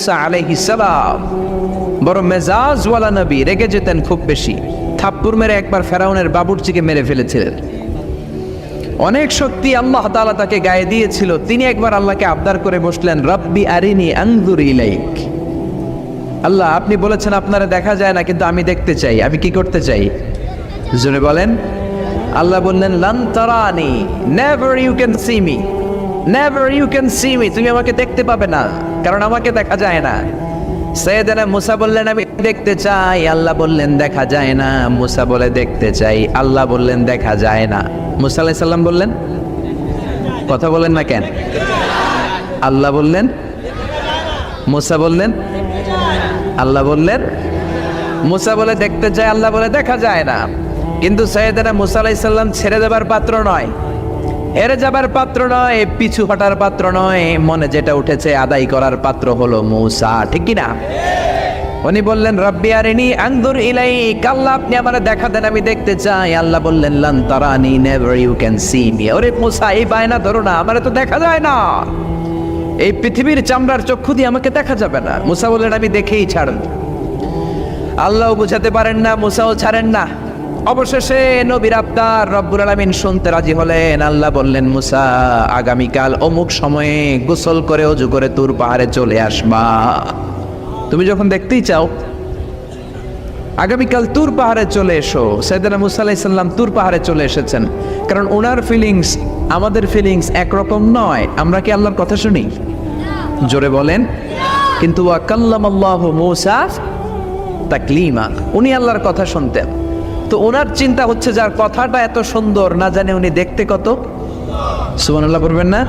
মুসা আলাইহিস সালাম বড় মেজাজওয়ালা নবী, রেগে যেতেন খুব বেশি। থাপ্পড় মেরে একবার ফেরাউনের বাবুর্চিকে মেরে ফেলেছিলেন। অনেক শক্তি আল্লাহ তাআলা তাকে গায়ে দিয়েছিল। তিনি একবার আল্লাহকে আবদার করে বসলেন, রব্বি আরিনি আনজুর ইলাইক। আল্লাহ, আপনি বলেছেন আপনারা দেখা যায় না, কিন্তু আমি দেখতে চাই। আমি কি করতে চাই? জোরে বলেন। আল্লাহ বললেন, লান তারানি, never you can see me, never you can see me. তুমি আমাকে দেখতে পাবে না, কারণ আমাকে দেখা যায় না। সাইয়েদনা মুসা বললেন, আমি দেখতে চাই। আল্লাহ বললেন, দেখা যায় না। মুসা বলে, দেখতে চাই। আল্লাহ বললেন, দেখা যায় না। মুসা আলাইহিস সালাম বললেন, কথা বলেন না কেন? আল্লাহ বললেন, মুসা বললেন, আল্লাহ বললেন। মুসা বলে দেখতে চাই, আল্লাহ বলে দেখা যায় না। কিন্তু সাইয়েদনা মুসা আলাইহিস সালাম ছেড়ে দেবার পাত্র নয়, হেরে যাবার পাত্র নয়, পিছু হটার পাত্র নয়। মনে যেটা উঠেছে আদায় করার পাত্র হলো মুসা, ঠিক কি না? উনি বললেন, রব্বি আরিনি আনজুর ইলাইক। আল্লাহ, আপনি আমারে দেখা দেন, আমি দেখতে চাই। আল্লাহ বললেন, লান তারানি, never you can see me. ওরে মুসা, এই বায়না ধরো না, আমারে তো দেখা যায় না। এই পৃথিবীর চামড়ার চক্ষু দিয়ে আমাকে দেখা যাবে না। মুসা বললেন, আমি দেখেই ছাড়ব। আল্লাহও বুঝাতে পারেন না, মুসাও ছাড়েন না। অবশেষে নবীর আবদার রব্বুল আলামিন শুনতে রাজি হলেন। আল্লাহ বললেন, মুসা, আগামীকাল অমুক সময়ে গোসল করে ওযু করে তুর পাহাড়ে চলে আসবা। তুমি যখন দেখতেই চাও, আগামীকাল তুর পাহাড়ে চলে এসো। সাইয়েদনা মুসা আলাইহিস সালাম তুর পাহাড়ে চলে এসেছেন, কারণ ওনার ফিলিংস আমাদের ফিলিংস একরকম নয়। আমরা কি আল্লাহর কথা শুনি? জোরে বলেন। কিন্তু ওয়া কাল্লামাল্লাহু মুসা তাকলিমা, উনি আল্লাহর কথা শুনতেন। তো ওনার চিন্তা হচ্ছে, যার কথাটা এত সুন্দর, না জানে উনি দেখতে কত। সুবহানাল্লাহ বলবেন না?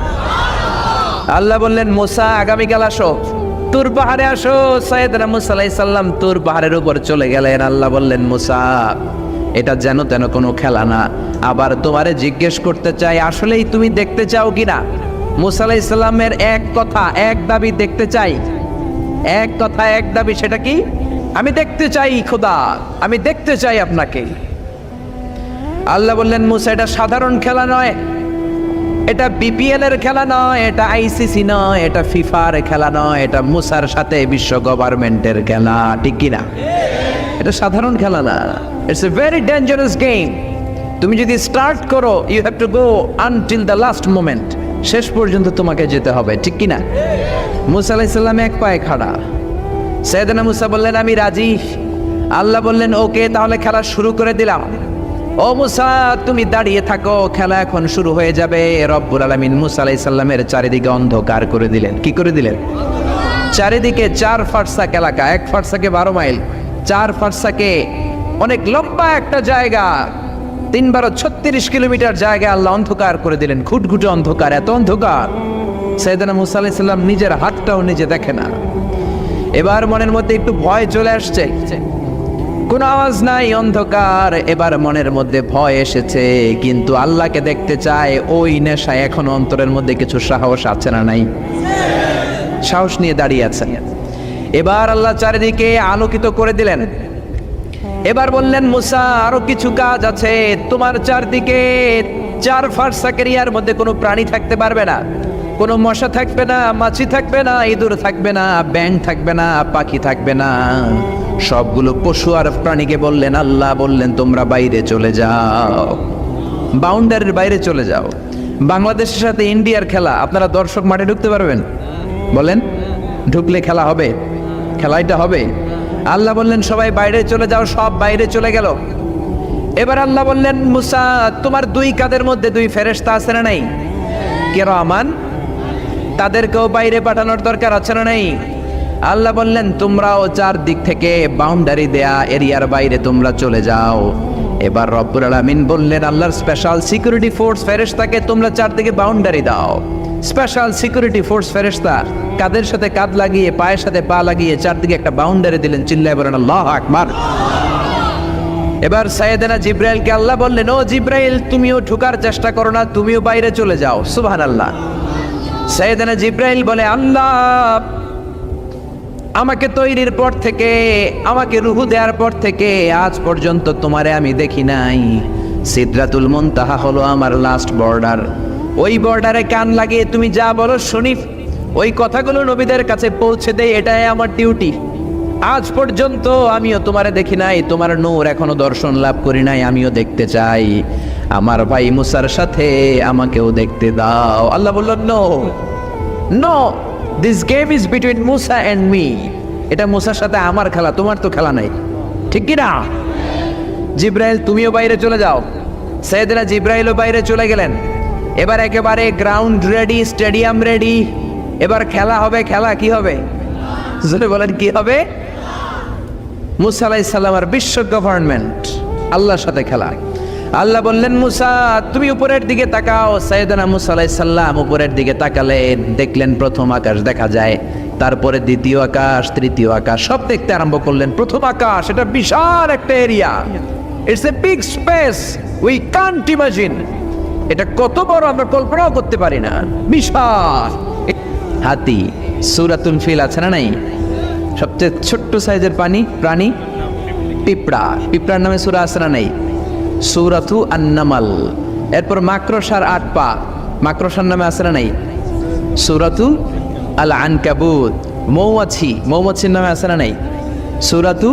আল্লাহ বললেন, মুসা, আগামীকাল আসো, তুর পাহাড়ে আসো। সাইয়েদনা মুসা আলাইহিস সালাম তুর পাহাড়ের উপর চলে গেলেন। আল্লাহ বললেন, মুসা, এটা যেন তেন কোনো খেলা না। আবার তোমারে জিজ্ঞেস করতে চাই, আসলেই তুমি দেখতে চাও কিনা? মুসা আলাইহিস সালামের এক কথা এক দাবি, দেখতে চাই। এক কথা এক দাবি, সেটা কি? আমি দেখতে চাই খোদা, আমি দেখতে চাই আপনাকে। আল্লাহ বললেন, মুসা, এটা সাধারণ খেলা নয়, এটা বিপিএল এর খেলা নয়, এটা আইসিসি নয়, এটা ফিফার খেলা নয়, এটা মুসার সাথে বিশ্ব গভর্নমেন্টের খেলা, ঠিক কিনা? এটা সাধারণ খেলা না। It's a very dangerous game. তুমি যদি স্টার্ট করো, you have to go until the last moment. শেষ পর্যন্ত তোমাকে যেতে হবে, ঠিক কিনা? মুসা আলাইহিস সালাম এক পায়ে খাড়া। সাইয়েদনা মুসা বললেন, আমি রাজি। আল্লাহ বললেন, ওকে, তাহলে খেলা শুরু করে দিলাম। ও মুসা, তুমি দাঁড়িয়ে থাকো, খেলা এখন শুরু হয়ে যাবে। রব্বুল আলামিন মুসা আলাইহিস সালামের চারিদিকে অন্ধকার করে দিলেন। কি করে দিলেন? চারিদিকে 4 ফারসাক এলাকা, 1 ফারসাকে 12 মাইল, 4 ফারসাকে অনেক লম্বা একটা জায়গা, 3 × 36 কিলোমিটার জায়গা আল্লাহ অন্ধকার করে দিলেন। ঘুটঘুটে অন্ধকার, এত অন্ধকার সাইয়েদনা মুসা আলাইহিস সালাম নিজের হাতটাও নিজে দেখে না। এবার মনের মধ্যে একটু ভয় চলে আসছে, কোনো আওয়াজ নাই, অন্ধকার। এবার মনের মধ্যে ভয় এসেছে, কিন্তু আল্লাহকে দেখতে চায়। ওই নেশায় এখন অন্তরের মধ্যে কিছু সাহস আছে না নাই? সাহস নিয়ে দাঁড়িয়ে আছেন। এবার আল্লাহ চারিদিকে আলোকিত করে দিলেন। এবার বললেন, মুসা, আরো কিছু কাজ আছে। তোমার চারদিকে 4 ফারসাক এরিয়ার মধ্যে কোনো প্রাণী থাকতে পারবে না। কোনো মশা থাকবে না, মাছি থাকবে না, ইঁদুর থাকবে না, ব্যাঙ থাকবে না, পাখি থাকবে না। সবগুলো পশু আর প্রাণীকে বললেন, আল্লাহ বললেন, তোমরা বাইরে চলে যাও, বাউন্ডারির বাইরে চলে যাও। বাংলাদেশের সাথে ইন্ডিয়ার খেলা, আপনারা দর্শক মাঠে ঢুকতে পারবেন? বলেন, ঢুকলে খেলা হবে? খেলাটা হবে? আল্লাহ বললেন, সবাই বাইরে চলে যাও। সব বাইরে চলে গেল। এবার আল্লাহ বললেন, মুসা, তোমার 2 কাঁধের মধ্যে 2 ফেরেশতা আছে না নাই? কিরামান, তাদেরকেও বাইরে পাঠানোর দরকার আছে না নাই? আল্লাহ বললেন, তোমরাও 4 দিক থেকে বাউন্ডারি দেয়া এরিয়ার বাইরে তোমরা চলে যাও। এবার রব্বুল আলামিন বললেন, আল্লাহর স্পেশাল সিকিউরিটি ফোর্স ফেরেশতাকে তোমরা 4 দিকে বাউন্ডারি দাও। স্পেশাল সিকিউরিটি ফোর্স ফেরেশতা কাদের সাথে কাঁধ লাগিয়ে, পায়ের সাথে পা লাগিয়ে 4 দিকে একটা বাউন্ডারি দিলেন। চিল্লায়ে বলেন, আল্লাহু আকবার। এবার সাইয়েদনা জিব্রাইলকে আল্লাহ বললেন, ও জিব্রাইল, তুমিও ঢোকার চেষ্টা করো না, তুমিও বাইরে চলে যাও। সুবহানাল্লাহ। সাইয়েদনা জিব্রাইল বলে, আল্লাহ, আমাকে তৈরির পর থেকে, আমাকে রূহ দেওয়ার পর থেকে আজ পর্যন্ত তোমারে আমি দেখি নাই। সিদরাতুল মুনতাহা হলো আমার লাস্ট বর্ডার। ওই বর্ডারে কান লাগিয়ে তুমি যা বলো শুনি। ওই কথাগুলো নবীদের কাছে পৌঁছে দেই, এটাই আমার ডিউটি। আজ পর্যন্ত আমিও তোমারে দেখি নাই, তোমার নূর এখনো দর্শন লাভ করি নাই, আমিও দেখতে চাই। আমার ভাই মুসার সাথে আমাকেও দেখতে দাও। আল্লাহ বলল, no no, this game is between Musa and me. এটা মুসার সাথে আমার খেলা, তোমার তো খেলা নাই, ঠিক কি না? জিব্রাইল তুমিও বাইরে চলে যাও। সাইয়েদনা জিব্রাইলও বাইরে চলে গেলেন। এবার একেবারে গ্রাউন্ড রেডি, স্টেডিয়াম রেডি। এবার খেলা হবে। খেলা কি হবে? জোরে বলেন, কি হবে? মুসা আলাইহিস সালামের বিশ্ব গভর্নমেন্ট, আল্লাহর সাথে খেলা। আল্লাহ বললেন, মুসা তুমি উপরের দিকে তাকাও। সাইয়েদনা মুসা আলাইহিস সালাম উপরের দিকে তাকালেন, দেখলেন প্রথম আকাশ দেখা যায়, তারপরে দ্বিতীয় আকাশ, তৃতীয় আকাশ, সব দেখতে আরম্ভ করলেন। প্রথম আকাশ, এটা বিশাল একটা area, it's a big space, we can't imagine. এটা কত বড় আমরা কল্পনাও করতে পারি না, বিশাল। হাতি, সূরাতুল ফিল আছে না নাই? সবচেয়ে ছোট্ট সাইজের প্রাণী পিঁপড়া। পিঁপড়ার নামে সূরা আছে না নাই? সূরাতু আন-নামাল। এরপর মাকড়সার 8 পা, মাকড়সার নামে আছে না নাই? সূরাতু আল-আনকাবুত। মৌমাছির নামে আছে না নাই? সূরাতু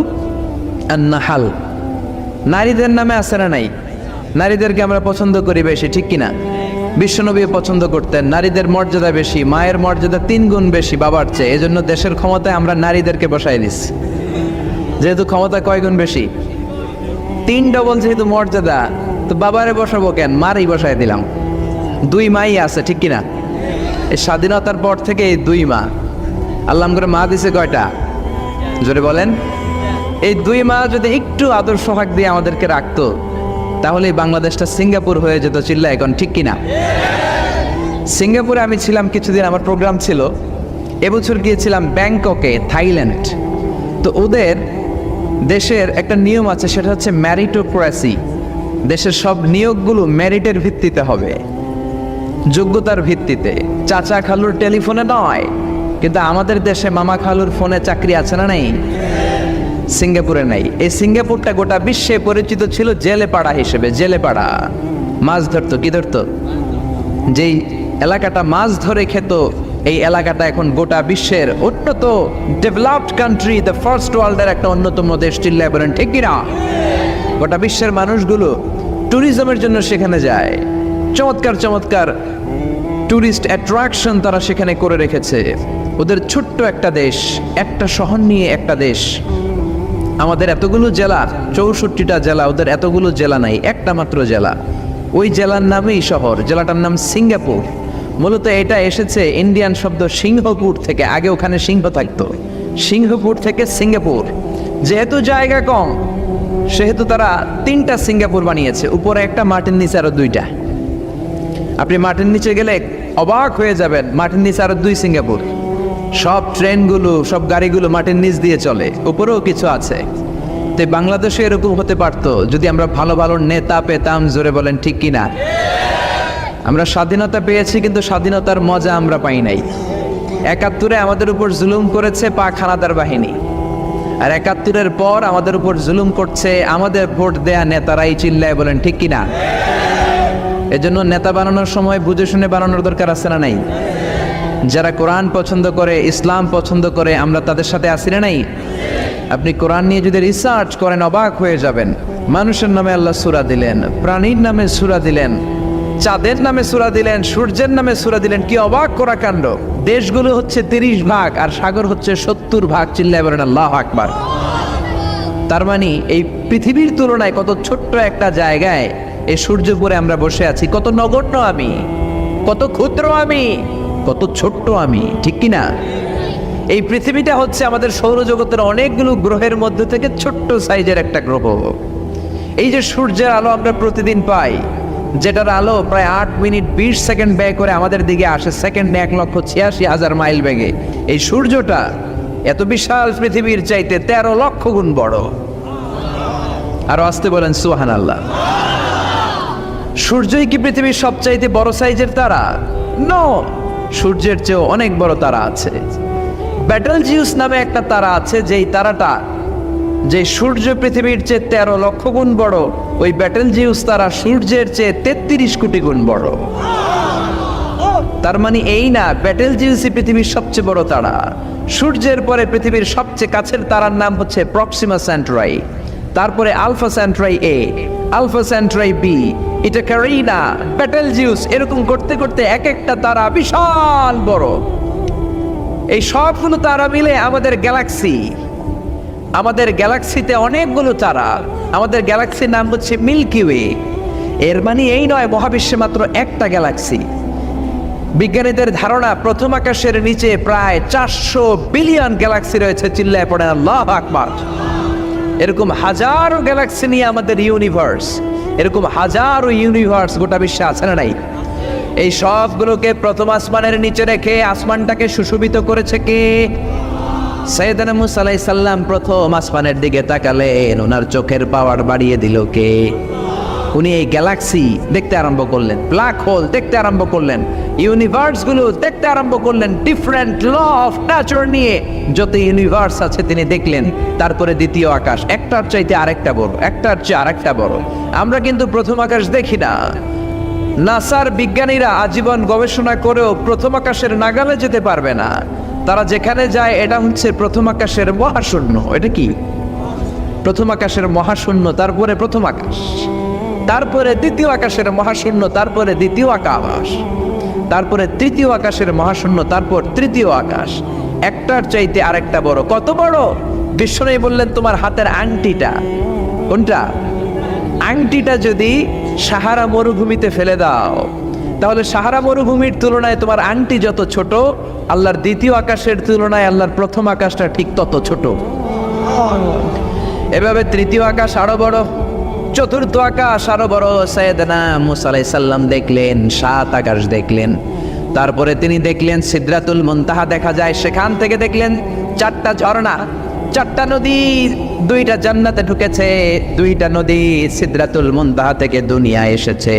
আন-নাহাল। নারীদের নামে আছে না নাই? নারীদেরকে আমরা পছন্দ করি বেশি, ঠিক কিনা? বিশ্বনবী পছন্দ করতেন, নারীদের মর্যাদা বেশি, মায়ের মর্যাদা 3 গুণ বেশি বাবার চেয়ে। এজন্য দেশের ক্ষমতায় আমরা নারীদেরকে বসাই দিচ্ছি। যেহেতু ক্ষমতা কয় গুণ বেশি, 3 ডবল যেহেতু মর্যাদা, তো বাবারে বসাবো কেন, মারই বসাই দিলাম। 2 মাই আছে, ঠিক কিনা? এই স্বাধীনতার পর থেকে 2 মা। আল্লাহ করে মা দিছে কয়টা? জোরে বলেন। এই 2 মা যদি একটু আদর সোহাগ দিয়ে আমাদেরকে রাখতো, তাহলে বাংলাদেশটা সিঙ্গাপুর হয়ে যেত। চিল্লা এখন, ঠিক কিনা? সিঙ্গাপুরে আমি ছিলাম কিছুদিন, আমার প্রোগ্রাম ছিল। এবছর গিয়েছিলাম ব্যাংককে, থাইল্যান্ড। তো ওদের দেশের একটা নিয়ম আছে, সেটা হচ্ছে ম্যারিটোক্রেসি। দেশের সব নিয়োগগুলো মেরিটের ভিত্তিতে হবে, যোগ্যতার ভিত্তিতে। চাচা খালুর টেলিফোনে নয়। কিন্তু আমাদের দেশে মামা খালুর ফোনে চাকরি আছে না নাই? সিঙ্গাপুরে নাই। এই সিঙ্গাপুরটা গোটা বিশ্বে পরিচিত ছিল জেলেপাড়া হিসেবে। জেলেপাড়া মাছ ধরতো, কি ধরতো? যেই এলাকাটা মাছ ধরে খেত, এই এলাকাটা এখন গোটা বিশ্বের উন্নত ডেভেলপড কান্ট্রি, দ্য ফার্স্ট ওয়ার্ল্ডের একটা অন্যতম দেশ। চিল্লায় বলেন, ঠিক কিনা? গোটা বিশ্বের মানুষগুলো ট্যুরিজমের জন্য সেখানে যায়। চমৎকার চমৎকার ট্যুরিস্ট অ্যাট্রাকশন তারা সেখানে করে রেখেছে। ওদের ছোট্ট একটা দেশ, একটা শহর নিয়ে একটা দেশ। আমাদের এতগুলো জেলা, 64টা জেলা, ওদের এতগুলো জেলা নাই, একটা মাত্র জেলা। ওই জেলার নামেই শহর, জেলাটার নাম সিঙ্গাপুর। মূলত এটা এসেছে ইন্ডিয়ান শব্দ সিংহপুর থেকে। আগে ওখানে সিংহ থাকতো, সিংহপুর থেকে সিঙ্গাপুর। যেহেতু জায়গা কম, সেহেতু তারা 3টা সিঙ্গাপুর বানিয়েছে, উপরে একটা, মাটির নিচে আরো 2টা। আপনি মাটির নিচে গেলে অবাক হয়ে যাবেন, মাটির নিচে আরো 2 সিঙ্গাপুর। সব ট্রেনগুলো, সব গাড়িগুলো মাটির নিচ দিয়ে চলে, উপরেও কিছু আছে। তো বাংলাদেশে এরকম হতে পারতো যদি আমরা ভালো ভালো নেতা পেতাম। জোরে বলেন, ঠিক কিনা? আমরা স্বাধীনতা পেয়েছি, কিন্তু স্বাধীনতার মজা আমরা পাই নাই। 71-এ আমাদের উপর জুলুম করেছে পাক হানাদার বাহিনী, আর 71-এর পর আমাদের উপর জুলুম করছে আমাদের ভোট দেয়া নেতারাই। চিল্লায় বলেন, ঠিক কিনা? এজন্য নেতা বানানোর সময় বুঝে শুনে বানানোর দরকার আছে না নাই? যারা কোরআন পছন্দ করে, ইসলাম পছন্দ করে, আমরা তাদের সাথে আসি না নাই? আপনি কোরআন নিয়ে যদি রিসার্চ করেন, অবাক হয়ে যাবেন। মানুষের নামে আল্লাহ সূরা দিলেন, প্রাণীর নামে সূরা দিলেন, চাঁদের নামে সূরা দিলেন, সূর্যের নামে সূরা দিলেন। কি অবাক করা কাণ্ড! দেশগুলো হচ্ছে 30 ভাগ, আর সাগর হচ্ছে 70 ভাগ। চিল্লায় বলেন আল্লাহু আকবার। তার মানে এই পৃথিবীর তুলনায় কত ছোট্ট একটা জায়গায় এই সূর্যপুরে আমরা বসে আছি। কত নগণ্য আমি, কত ক্ষুদ্র আমি, কত ছোট্ট আমি, ঠিক কিনা? এই পৃথিবীটা হচ্ছে আমাদের সৌরজগতের অনেকগুলো গ্রহের মধ্যে থেকে ছোট্ট সাইজের একটা গ্রহ। এই যে সূর্যের আলো আমরা প্রতিদিন পাই, যেটার আলো প্রায় 8 মিনিট 20 সেকেন্ড ব্যয় করে আমাদের দিকে আসে, সেকেন্ডে 1,86,000 মাইল বেগে। এই সূর্যটা এত বিশাল পৃথিবীর চাইতে 13 লক্ষ গুণ বড়। আরো আসতে বলেন সুবহানাল্লাহ। সূর্যই কি পৃথিবীর সবচাইতে বড় সাইজের তারা? নো, সূর্যের চেয়েও অনেক বড় তারা আছে। ব্যাটেলজিউস নামে একটা তারা আছে, যেই তারাটা, যে সূর্য পৃথিবীর চেয়ে 13 লক্ষ গুণ বড়, ওই ব্যাটেলজিউস তারা সূর্যের চেয়ে 33 কোটি গুণ বড়। তার মানে এই না ব্যাটেল জিউসি পৃথিবীর সবচেয়ে বড় তারা। সূর্যের পরে পৃথিবীর সবচেয়ে কাছের তারার নাম হচ্ছে প্রক্সিমা সেন্টরাই, তারপরে আলফা সেন্টরাই এ, আলফা সেন্টরাই বি, এটা ক্যারিনা, ব্যাটেল জিউস, এরকম করতে করতে এক একটা তারা বিশাল বড়। এই সবগুলো তারা মিলে আমাদের গ্যালাক্সি। আমাদের গ্যালাক্সিতে অনেকগুলো তারা, আমাদের গ্যালাক্সির নাম হচ্ছে মিল্কি ওয়ে। এর মানে এই নয় মহাবিশ্বে মাত্র একটা গ্যালাক্সি। বিজ্ঞানীদের ধারণা প্রথম আকাশের নিচে প্রায় 400 বিলিয়ন গ্যালাক্সি রয়েছে। চিল্লায় পড়েন আল্লাহু আকবার। এরকম হাজারো গ্যালাক্সি নিয়ে আমাদের ইউনিভার্স, এরকম হাজারো ইউনিভার্স গোটা বিশ্বে আছে না নাই? এই সবগুলোকে প্রথম আসমানের নিচে রেখে আসমানটাকে সুশোভিত করেছে কে? সাইয়েদনা মুসা আলাইহিস সালাম প্রথম আসমানের দিকে তাকালেন, ওনার চোখের পাওয়ার বাড়িয়ে দিল কে? উনি এই গ্যালাক্সি দেখতে আরম্ভ করলেন, ব্ল্যাক হোল দেখতে আরম্ভ করলেন, ইউনিভার্স গুলো দেখতে আরম্ভ করলেন, ডিফারেন্ট ল অফ নেচার নিয়ে যত ইউনিভার্স আছে তিনি দেখলেন। তারপরে দ্বিতীয় আকাশ, একটার চাইতে আরেকটা বড়, একটার চেয়ে আরেকটা বড়। আমরা কিন্তু প্রথম আকাশ দেখি না। নাসার বিজ্ঞানীরা আজীবন গবেষণা করেও প্রথম আকাশের নাগালে যেতে পারবে না। তারা যেখানে যায় এটা হচ্ছে প্রথম আকাশের মহাশূন্য। এটা কি? প্রথম আকাশের মহাশূন্য, তারপরে প্রথম আকাশ, তারপরে দ্বিতীয় আকাশের মহাশূন্য, তারপরে দ্বিতীয় আকাশ, তারপরে তৃতীয় আকাশের মহাশূন্য, তারপর তৃতীয় আকাশ। একটার চাইতে আরেকটা বড়। কত বড়? বিষ্ণু বললেন তোমার হাতের আংটিটা, কোনটা? আংটিটা যদি সাহারা মরুভূমিতে ফেলে দাও, তাহলে সাহারা মরুভূমির তুলনায় তোমার আংটি যত ছোট, আল্লাহর দ্বিতীয় আকাশের তুলনায় আল্লাহর প্রথম আকাশটা ঠিক তত ছোট। এভাবে তৃতীয় আকাশ আরো বড়, চতুর্থ আকাশ আরো বড়। সাইয়েদনা মুসা আলাইহিস সালাম দেখলেন 7 আকাশ দেখলেন। তারপরে তিনি দেখলেন সিদরাতুল মুনতাহা দেখা যায়, সেখান থেকে দেখলেন 4টা ঝর্ণা, 4টা নদী, 2টা জান্নাতে ঢুকেছে, 2টা নদী সিদরাতুল মুনতাহা থেকে দুনিয়ায় এসেছে।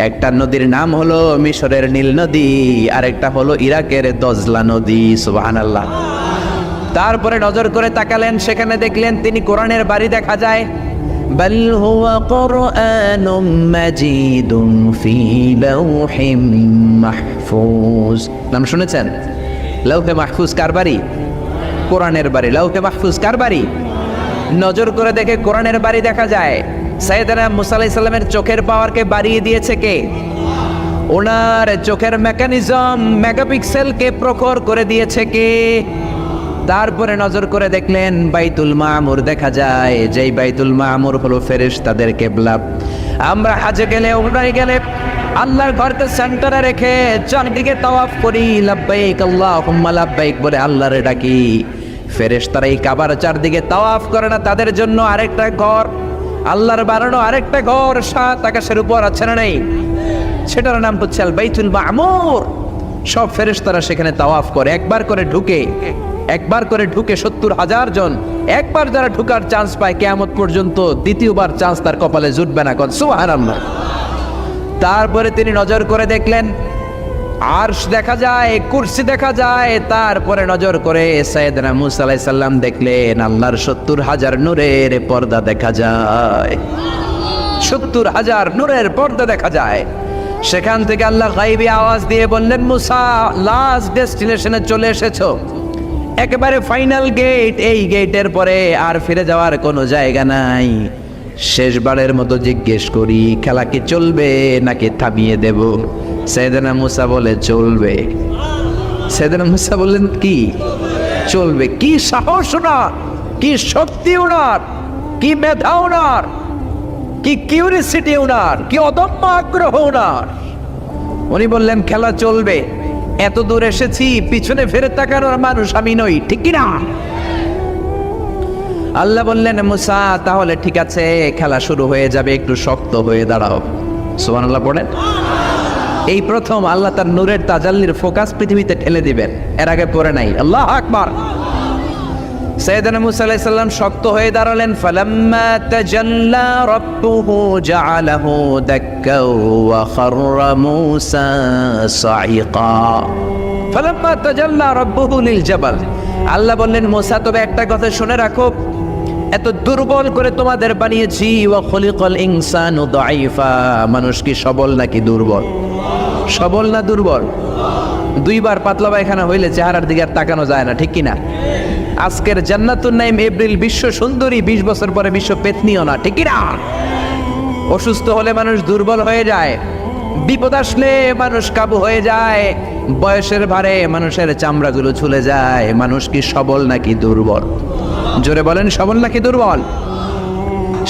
একটা নদীর নাম হলো মিশরের নীল নদী, আরেকটা হলো ইরাকের দজলা নদী। সুবহানাল্লাহ। তারপরে নজর করে তাকালেন, সেখানে দেখলেন তিনি কোরআনের বাড়ি দেখা যায়। বাল হুয়া কুরআনুম মাজিদুন ফি লাওহিম মাহফুজ। নাম শুনেছেন? লাওহে মাহফুজ কার বাড়ি? কোরআনের বাড়ি। লাওহে মাহফুজ কার বাড়ি? নজর করে দেখে কোরআনের বাড়ি দেখা যায়। সাইয়েদনা মুসা আলাইহিস সালামের চোখের পাওয়ারকে বাড়িয়ে দিয়েছে কে? ওনার চোখের মেকানিজম, মেগাপিক্সেলকে প্রখর করে দিয়েছে কে? তারপরে নজর করে দেখলেন বাইতুল মামুর দেখা যায়, যেই বাইতুল মামুর হলো ফেরেশতাদের কিবলা। আমরা হাজে গেলে, উমরায় গেলে আল্লাহর ঘরকে সেন্টারে রেখে চারদিকে তাওয়াফ করি, লাব্বাইক আল্লাহুম্মা লাব্বাইক বলে আল্লাহরে ডাকি। ফেরেশতারা এই কাবার চারদিকে তাওয়াফ করে না, তাদের জন্য আরেকটা ঘর, আল্লাহর বানানো আরেকটা ঘর 7 আকাশের উপর আছে না নেই? সেটার নাম হচ্ছে আল বাইতুল মামুর। সব ফেরেশতারা সেখানে তাওয়াফ করে, একবার করে ঢুকে 70,000 জন। একবার যারা ঢুকার চান্স পায় কিয়ামত পর্যন্ত দ্বিতীয়বার চান্স তার কপালে জুটবে না। সুবহানাল্লাহ। তারপরে তিনি নজর করে দেখলেন আরশ দেখা যায়, কুরসি দেখা যায়। তারপরে নজর করে সাইয়েদনা মুসা আলাইহিস সালাম দেখলেন আল্লাহর 70,000 নূরের পর্দা দেখা যায়। 70,000 নূরের পর্দা দেখা যায়। সেখান থেকে আল্লাহ গায়বী আওয়াজ দিয়ে বললেন, মুসা লাস্ট ডেস্টিনেশনে চলে এসেছো, একেবারে ফাইনাল গেট। এই গেটের পরে আর ফিরে যাওয়ার কোনো জায়গা নাই। শেষবারের মতো জিজ্ঞেস করি, খেলা কি চলবে নাকি থামিয়ে দেব? সাইয়েদনা মুসা বলে চলবে। সাইয়েদনা মুসা বললেন কি চলবে? কি সাহস ওনার, কি শক্তি ওনার, কি মেধা ওনার, কি কিউরিসিটি ওনার, কি অদম্য আগ্রহ ওনার। উনি বললেন খেলা চলবে। এত দূর এসেছি, পিছনে ফিরে তাকানোর মানুষ আমি নই, ঠিক কি না? আল্লাহ বললেন মুসা তাহলে ঠিক আছে, খেলা শুরু হয়ে যাবে, একটু শক্ত হয়ে দাঁড়াও। সুবহানাল্লাহ পড়েন। এই প্রথম আল্লাহ তার নূরের তাজাল্লির ফোকাস পৃথিবীতে ঠেলে দিবেন, এর আগে পড়ে নাই। আল্লাহু আকবার। সাইয়েদনা মুসা আলাইহিস সালাম শক্ত হয়ে দাঁড়ালেন। ফালাম্মা তাজাল্লা রাব্বুহু জাআলাহু দাক্কা ওয়া খাররা মুসা সাইকা। ফালাম্মা তাজাল্লা রাব্বুহু লিল জাবাল। আল্লাহ বললেন মুসা তবে একটা কথা শুনে রাখো, এত দুর্বল করে তোমাদের বানিয়েছি। ওয়া খুলিকাল ইনসানু দাঈফা। মানুষ কি সবল নাকি দুর্বল? সবল না দুর্বল? দুইবার পাতলা পায়খানা হইলে চেহারার দিকে আর তাকানো যায় না, ঠিক কিনা? আজকের জান্নাতুন নাইম এপ্রিল বিশ্ব সুন্দরী, 20 বছর পরে বিশ্ব পেতনিও না, ঠিক কিনা? অসুস্থ হলে মানুষ দুর্বল হয়ে যায়, বিপদ আসলে মানুষ কাবু হয়ে যায়, বয়সের ভারে মানুষের চামড়াগুলো ঝুলে যায়। মানুষ কি সবল নাকি দুর্বল? জোরে বলেন, সবল নাকি দুর্বল?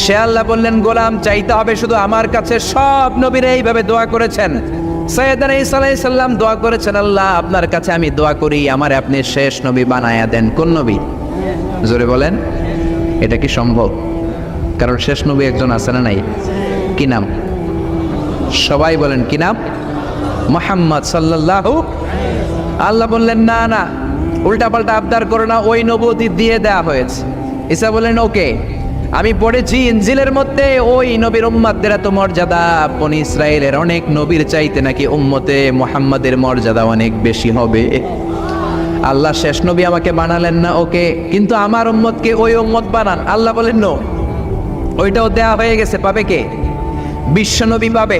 সে আল্লাহ বললেন, গোলাম চাইতে হবে শুধু আমার কাছে। সব নবীরা এইভাবে দোয়া করেছেন। সাইয়েদানা ঈসা আলাইহিস সালাম দোয়া করেছেন, আল্লাহ আপনার কাছে আমি দোয়া করি আমারে আপনি শেষ নবী বানায়া দেন। কোন নবী? জোরে বলেন, এটা কি সম্ভব? কারণ শেষ নবী একজন আছে না নাই? কি নাম? সবাই বলেন কি নাম? মুহাম্মদ সাল্লাল্লাহু। আল্লাহ বললেন, না না, উল্টা পাল্টা আবদার করো না, ওই নবুয়তি দিয়ে দেয়া হয়েছে। ঈসা বললেন, ওকে, আমি পড়েছি ইনজিলের মধ্যে ওই নবীর উম্মতদের এত মর্যাদা, বনি ইসরায়েলের অনেক নবীর চাইতে নাকি উম্মতে মুহাম্মাদের মর্যাদা অনেক বেশি হবে। আল্লাহ শেষ নবী আমাকে বানালেন না, ওকে, কিন্তু আমার উম্মতকে ওই উম্মত বানান। আল্লাহ বলেন, নো, ওইটাও দেয়া হয়ে গেছে, পাবে কে? বিশ্বনবী পাবে।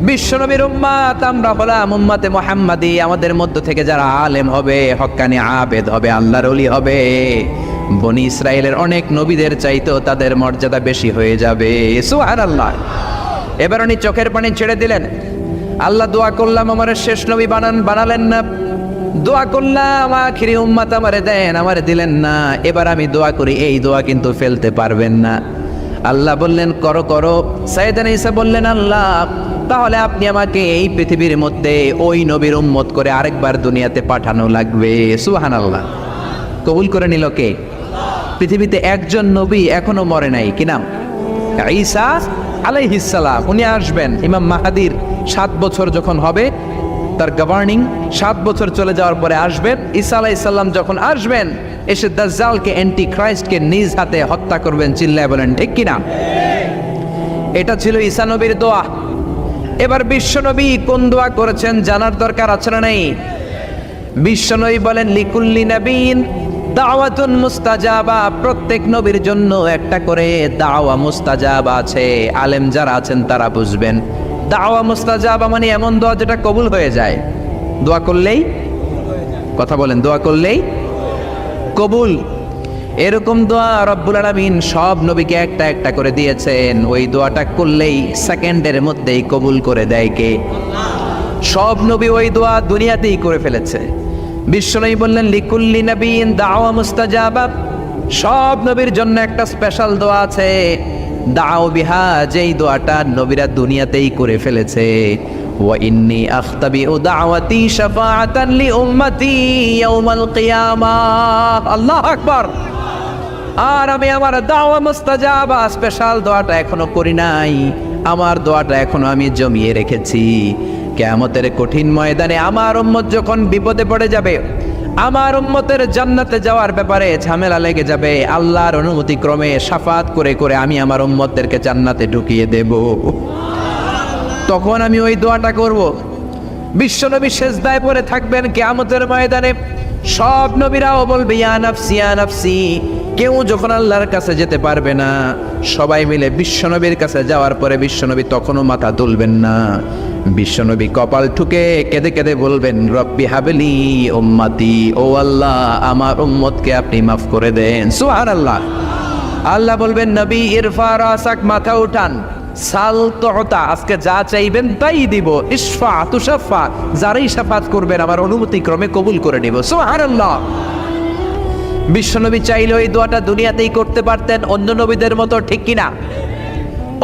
বিশ্বনবীর উম্মত আমরা হলাম উম্মতে মুহাম্মাদি। আমাদের মধ্য থেকে যারা আলেম হবে, হক্কানি আবেদ হবে, আল্লাহর ওলি হবে, বনি ইসরায়েলের অনেক নবীদের চাইতেও তাদের মর্যাদা বেশি হয়ে যাবে। সুবহানাল্লাহ। এবার উনি চোখের পানি ছেড়ে দিলেন। আল্লাহ দোয়া করলাম আমার শেষ নবী বানালেন না, দোয়া করলাম আখিরি উম্মত আমারে দেন, আমারে দিলেন না। এবার আমি দোয়া করি, এই দোয়া কিন্তু ফেলতে পারবেন না। আল্লাহ বললেন, করো করো। সাইয়েদানা ঈসা বললেন, আল্লাহ তাহলে আপনি আমাকে এই পৃথিবীর মধ্যে ওই নবীর উম্মত করে আরেকবার দুনিয়াতে পাঠানো লাগবে। সুবহানাল্লাহ। কবুল করে নিল কে? পৃথিবীতে একজন নবী এখনো মরে নাই, কি নাম? ঈসা আলাইহিস সালাম। উনি আসবেন ইমাম মাহাদির 7 বছর যখন হবে, তার গভর্নিং 7 বছর চলে যাওয়ার পরে আসবেন। ঈসা আলাইহিস সালাম যখন আসবেন, এসে দাজ্জালকে, অ্যান্টি ক্রাইস্টকে নিজ হাতে হত্যা করবেন। চিল্লায় বলেন ঠিক কিনা? এটা ছিল ঈসা নবীর দোয়া। এবার বিশ্বনবী কোন দোয়া করেছেন জানার দরকার আছে না নাই? বিশ্বনবী বলেন, লিকুল্লি নবীন দাওয়াতুন মুস্তাজাবা। প্রত্যেক নবীর জন্য একটা করে দাওয়া মুস্তাজাবা আছে। আলেম যারা আছেন তারা বুঝবেন, দাওয়া মুস্তাজাবা মানে এমন দোয়া যেটা কবুল হয়ে যায়। দোয়া করলেই, কথা বলেন, দোয়া করলেই কবুল। এরকম দোয়া রব্বুল আলামিন সব নবীকে একটা একটা করে দিয়েছেন। ওই দোয়াটা করলেই সেকেন্ডের মধ্যেই কবুল করে দেয় কে? সব নবী ওই দোয়া দুনিয়াতেই করে ফেলেছে। বিশ্বনবী বললেন, লিকুল্লি নবীন দাওয়া মুস্তাজাবা। সব নবীর জন্য একটা স্পেশাল দোয়া আছে, দাও বিহা, যেই দোয়াটা নবীরা দুনিয়াতেই করে ফেলেছে। ওয়া ইন্নী আখতাবিউ দাওয়াতি শাফাআতান লি উম্মতি ইয়াউমাল কিয়ামাহ। আল্লাহু আকবার। আর আমি আমার দাওয়া মুস্তাজাবা স্পেশাল দোয়াটা এখনো করি নাই। আমার দোয়াটা এখনো আমি জমিয়ে রেখেছি। কিয়ামতের কঠিন ময়দানে আমার উম্মত যখন বিপদে পড়ে যাবে, আমার উম্মতের জান্নাতে যাওয়ার ব্যাপারে ঝামেলা লেগে যাবে, আল্লাহর অনুমতি ক্রমে শাফাত করে করে আমি আমার উম্মতদেরকে জান্নাতে ঢুকিয়ে দেব। তখন আমি ওই দোয়াটা করব। বিশ্বনবী সেজদায় পড়ে থাকবেন কিয়ামতের ময়দানে। সব নবীরাও বলবে, ইয়া নাফসি ইয়া নাফসি। কেউ যখন আল্লাহর কাছে যেতে পারবে না, সবাই মিলে বিশ্বনবীর কাছে যাওয়ার পরে বিশ্বনবী তখনও মাথা তুলবেন না। বিশ্বনবী কপাল ঠুকে কেঁদে কেঁদে বলবেন, রব্বি হাবলি উম্মতি। ও আল্লাহ, আমার উম্মতকে আপনি মাফ করে দেন। সুবহানাল্লাহ। আল্লাহ বলবেন, নবী ইরফা রাসাক, মাথা উঠান। সাল তুতা, আজকে যা চাইবেন তাই দিব। ইশফা তুশাফা, যারাই শাফাত করবেন আমার অনুমতি ক্রমে কবুল করে নিব। সুবহানাল্লাহ। বিশ্বনবী চাইলে ওই দোয়াটা দুনিয়াতেই করতে পারতেন অন্য নবীদের মতো, ঠিক কিনা?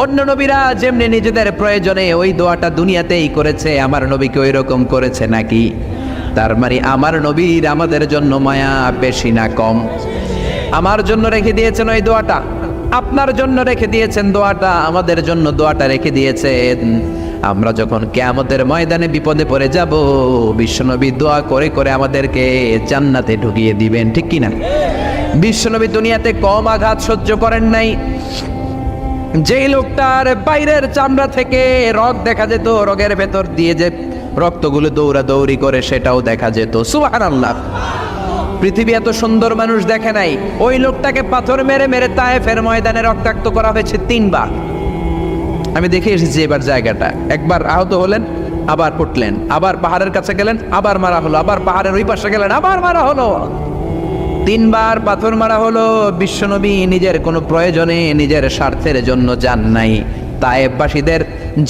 অন্য নবীরা যেমনি নিজেদের প্রয়োজনে ওই দোয়াটা দুনিয়াতেই করেছে, আমার নবীকে ওই রকম করেছে নাকি? তার মানে আমার নবীর আমাদের জন্য মায়া বেশি না কম? আমার জন্য রেখে দিয়েছেন ওই দোয়াটা, আপনার জন্য রেখে দিয়েছেন দোয়াটা, আমাদের জন্য দোয়াটা রেখে দিয়েছেন। আমরা যখন কিয়ামতের ময়দানে বিপদে পড়ে যাব, বিশ্বনবী দোয়া করে করে আমাদেরকে জান্নাতে ঢুকিয়ে দিবেন, ঠিক কিনা? বিশ্বনবী দুনিয়াতে কম আঘাত সহ্য করেন নাই। যেই লোকটার বাইরের চামড়া থেকে রগ দেখা যেত, রগের ভেতর দিয়ে যে রক্তগুলো দৌড়াদৌড়ি করে সেটাও দেখা যেত। সুবহানাল্লাহ। পৃথিবী এত সুন্দর মানুষ দেখে নাই। ওই লোকটাকে পাথর মেরে মেরে তায়েফের ময়দানে রক্তাক্ত করা হয়েছে 3 বার। আমি দেখে এসেছি এবার জায়গাটা। একবার আহত হলেন, আবার পড়লেন, আবার পাহাড়ের কাছে গেলেন, আবার মারা হলো, আবার পাহাড়ের ওই পাশে গেলেন, আবার মারা হলো। 3 বার পাথর মারা হলো। বিশ্বনবী নিজের কোনো প্রয়োজনে, নিজের স্বার্থের জন্য যান নাই, তায়েফবাসীদের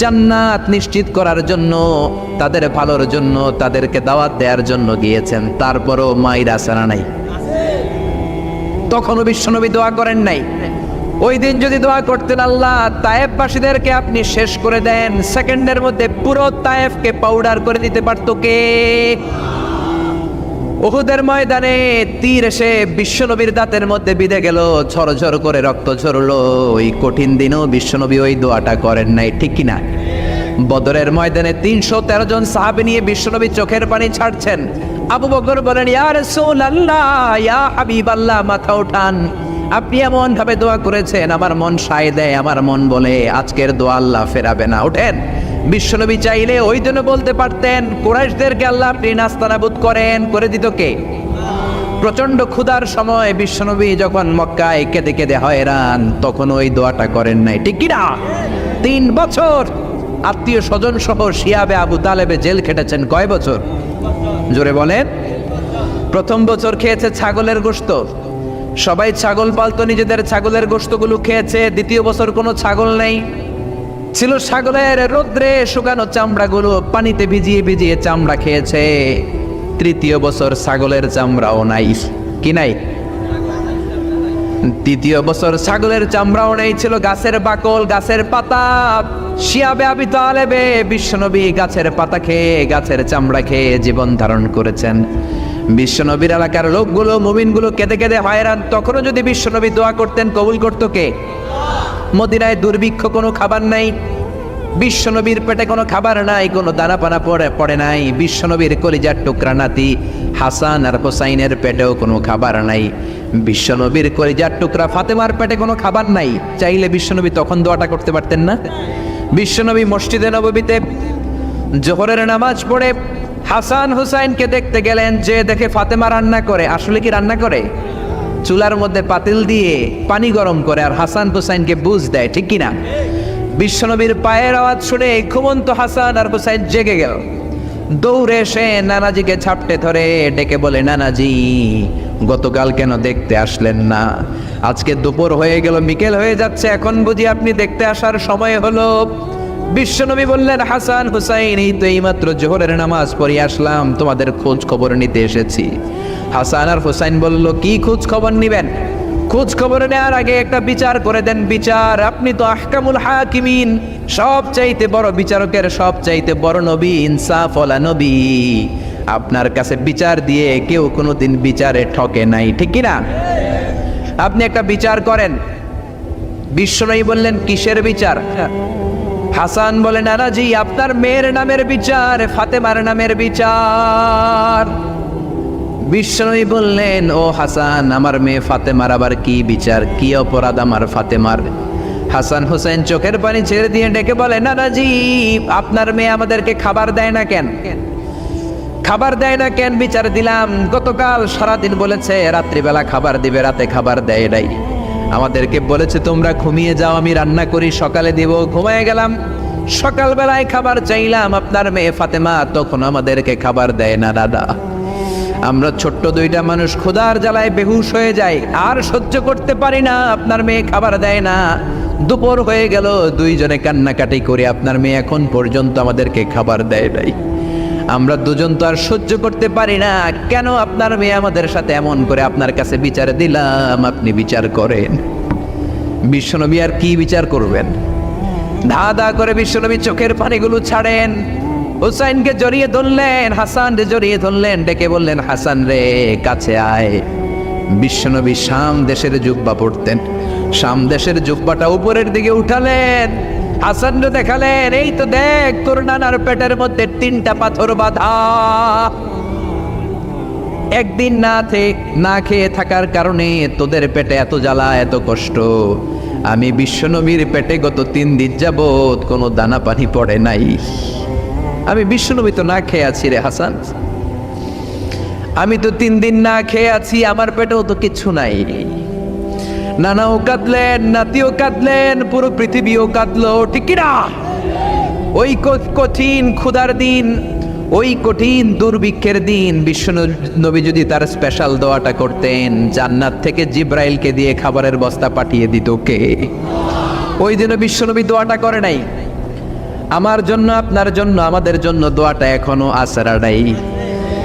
জান্নাত নিশ্চিত করার জন্য, তাদের ভালোর জন্য, তাদেরকে দাওয়াত দেওয়ার জন্য গিয়েছেন। তারপরও মাইরা সারা নাই, তখনও বিশ্বনবী দোয়া করেন নাই। ওই দিন যদি দোয়া করতেন, আল্লাহ তায়েফবাসীদেরকে আপনি শেষ করে দেন, সেকেন্ডের মধ্যে পুরো তায়েফকে পাউডার করে দিতে পারত কে? উহুদের ময়দানে তীর এসে বিশ্বনবীর দাঁতের মধ্যে বিঁধে গেল, ঝরঝর করে রক্ত ঝরলো। ওই কঠিন দিনও বিশ্বনবী ওই দোয়াটা করেন নাই, ঠিক কিনা? বদরের ময়দানে 313 জন সাহাবী নিয়ে বিশ্বনবী চোখের পানি ছাড়ছেন। আবু বকর বলেন, ইয়া রাসূলুল্লাহ, ইয়া হাবিবাল্লাহ, মাথা উঠান, আপনি এমন ভাবে দোয়া করেছেন, আমার মন সায় দেয়, আমার মন বলে আজকের দোয়া আল্লাহ ফেরাবে না, ওঠেন। বিশ্বনবী চাইলে ওই দিনও বলতে পারতেন, কুরাইশদেরকে আল্লাহ আপনি নাস্তানাবুদ করেন, করে দিত কে? প্রচন্ড ক্ষুধার সময় বিশ্বনবী যখন মক্কায় কেঁদে কেঁদে হয়রান, তখন ওই দোয়াটা করেন নাই, ঠিক কিনা? 3 বছর আত্মীয় স্বজন সহ শিয়াবে আবু তালেবে জেল খেটেছেন। কয় বছর? জোরে বলেন। প্রথম বছর খেয়েছে ছাগলের গোশত, সবাই ছাগল পালতো, নিজেদের ছাগলের গোশতগুলো খেয়েছে। দ্বিতীয় বছর কোনো ছাগল নেই, ছিল ছাগলের রোদ্রে শুকানো চামড়াগুলো, পানিতে ভিজিয়ে ভিজিয়ে চামড়া খেয়েছে। তৃতীয় বছর ছাগলের চামড়াও নাই, কি নাই? তৃতীয় বছর ছাগলের চামড়াও নেই, ছিল গাছের বাকল, গাছের পাতা। শিয়াবে আবি তালেবে বিশ্বনবী গাছের পাতা খেয়ে, গাছের চামড়া খেয়ে জীবন ধারণ করেছেন। বিশ্বনবীর এলাকার লোকগুলো, মুমিনগুলো কেঁদে কেঁদে হয়রান। তখনও যদি বিশ্বনবী দোয়া করতেন, কবুল করতো কে? মদিনায় দুর্ভিক্ষ, কোনো খাবার নাই, বিশ্বনবীর পেটে কোনো খাবার নাই, কোনো দানা পানা পড়ে নাই। বিশ্বনবীর কলিজার টুকরা নাতি হাসান আর হোসাইনের পেটেও কোনো খাবার নাই। বিশ্বনবীর কলিজার টুকরা ফাতেমার পেটে কোনো খাবার নাই। চাইলে বিশ্বনবী তখন দোয়াটা করতে পারতেন না? বিশ্বনবী মসজিদে নববীতে জোহরের নামাজ পড়ে হাসান হুসাইনকে দেখতে গেলেন, যে দেখে ফাতেমা রান্না করে। আসলে কি রান্না করে? চুলার মধ্যে পাতিল দিয়ে পানি গরম করে আর হাসান হুসাইনকে বুঝ দেয়, ঠিক কিনা? বিশ্বনবীর পায়ের আওয়াজ শুনে ঘুমন্ত হাসান আর হুসাইন জেগে গেল। দৌড়ে এসে নানাজিকে ঝাপটে ধরে ডেকে বলে, নানাজি, গতকাল কেন দেখতে আসলেন না? আজকে দুপুর হয়ে গেল, বিকেল হয়ে যাচ্ছে, এখন বুঝি আপনি দেখতে আসার সময় হলো? বিশ্বনবী বললেন, হাসান হুসাইন, এই তো এইমাত্র জোহরের নামাজ পড়ে আসলাম, তোমাদের খোঁজ খবর নিতে এসেছি। হাসান আর হুসাইন বলল, কি খোঁজ খবর নিবেন? খোঁজ খবর নেওয়ার আগে একটা বিচার করে দেন। বিচার? আপনি তো আহকামুল হাকিমিন, সব চাইতে বড় বিচারকের সব চাইতে বড় নবী, ইনসাফওয়ালা নবী। আপনার কাছে বিচার দিয়ে কেউ কোনোদিন বিচারে ঠকে নাই, ঠিক কিনা? আপনি একটা বিচার করেন। বিশ্বনবী বললেন, কিসের বিচার? হাসান বলে, নানাজি, আপনার মেয়ের নামের বিচার, ফাতেমার নামের বিচার। বিশ্বনবী বললেন, ও হাসান, আমার মেয়ে ফাতেমার আবার কি বিচার? কি অপরাধ আমার ফাতেমার? হাসান হুসাইন চোখের পানি ছেড়ে দিয়ে ডেকে বলে, নানাজি, আপনার মেয়ে আমাদেরকে খাবার দেয় না কেন? খাবার দেয় না কেন? বিচার দিলাম, গতকাল সারাদিন বলেছে রাত্রিবেলা খাবার দিবে, রাতে খাবার দেয় নাই। আমাদেরকে বলেছে তোমরা ঘুমিয়ে যাও, আমি রান্না করি, সকালে দিব। ঘুমিয়ে গেলাম, সকালবেলায় খাবার চাইলাম, আপনার মেয়ে ফাতেমা তখন আমাদেরকে খাবার দেয় না। দাদা, আমরা ছোট্ট 2টা মানুষ ক্ষুধার জ্বালায় বেহুশ হয়ে যাই, আর সহ্য করতে পারি না, আপনার মেয়ে খাবার দেয় না। দুপুর হয়ে গেল, 2 জনে কান্নাকাটি করে আপনার মেয়ে এখন পর্যন্ত আমাদেরকে খাবার দেয় নাই। আমরা 2 জন তো আর সহ্য করতে পারি না, কেন আপনার মেয়ে আমাদের সাথে এমন করে? আপনার কাছে বিচার দিলাম, আপনি বিচার করেন। বিশ্বনবী আর কি বিচার করবেন? ধা ধা করে বিশ্বনবী চোখের পানিগুলো ছাড়েন। হুসাইনকে জড়িয়ে ধরলেন, হাসান রে জড়িয়ে ধরলেন, ডেকে বললেন, হাসান রে, কাছে আয়। বিশ্বনবী শাম দেশের জুব্বা পরতেন, শাম দেশের জুব্বাটা উপরের দিকে উঠালেন, হাসান রে দেখালেন, এই তো দেখ, তোর নানার পেটের মধ্যে 3টা পাথর বাঁধা। একদিন না খেয়ে থাকার কারণে তোদের পেটে এত জ্বালা, এত কষ্ট। আমি বিশ্বনবীর পেটে গত 3 দিন যাবত কোনো দানা পানি পড়ে নাই। আমি বিশ্বনবী তো না খেয়ে আছি রে হাসান, আমি তো 3 দিন না খেয়ে আছি, আমার পেটেও তো কিছু নাই। নানাও কাঁদলেন, নাতিও কাঁদলেন, পুরো পৃথিবীও কাঁদলো, ঠিক কিনা? ওই কঠিন ক্ষুধার দিন, ওই কঠিন দুর্ভিক্ষের দিন বিশ্ব নবী যদি তার স্পেশাল দোয়াটা করতেন, জান্নাত থেকে জিব্রাইলকে দিয়ে খাবারের বস্তা পাঠিয়ে দিত কে? ওই দিনও বিশ্ব নবী দোয়াটা করে নাই। আমার জন্য, আপনার জন্য, আমাদের জন্য দোয়াটা এখনো আসরা নাই।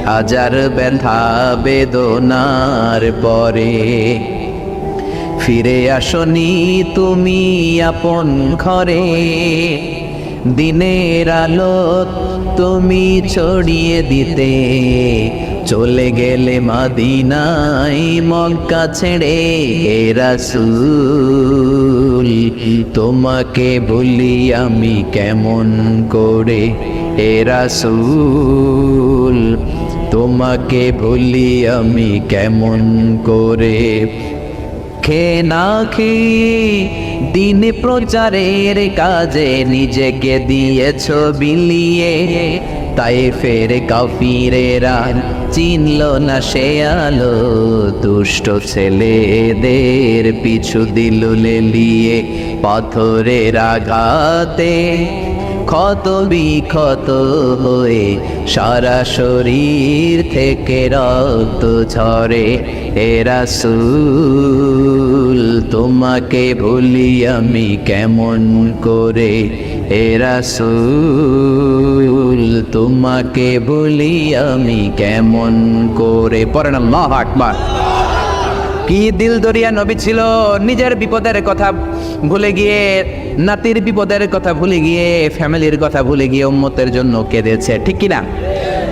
হাজার ব্যথা বেদনার পরে ফিরে আসনি তুমি আপন ঘরে, দিনের আলো তুমি ছড়িয়ে দিতে চলে গেলে মদিনায় মক্কা ছেড়ে। হে রাসূল তোমাকে ভুলি আমি কেমন করে, হে রাসূল তোমাকে ভুলি আমি কেমন করে। খেয়ে না খেয়ে দিন প্রচারের কাজে নিজেকে দিয়েছ বিলিয়ে, তাই ফের কাফিরেরা চিনল না সে আলো। দুষ্ট ছেলেদের পিছু দিল লেলিয়ে, পাথরের আঘাতে ক্ষত বিক্ষত হয়ে সারা শরীর থেকে রক্ত ঝরে। হে রাসূল তোমাকে ভুলি আমি কেমন করে, হে রাসূল তোমাকে ভুলি আমি কেমন করে। পড়েন আল্লাহু আকবার। কি দিল দরিয়া নবী ছিল, নিজের বিপদের কথা ভুলে গিয়ে, নাতির বিপদের কথা ভুলে গিয়ে, ফ্যামিলির কথা ভুলে গিয়ে উম্মতের জন্য কেঁদেছে, ঠিক কিনা?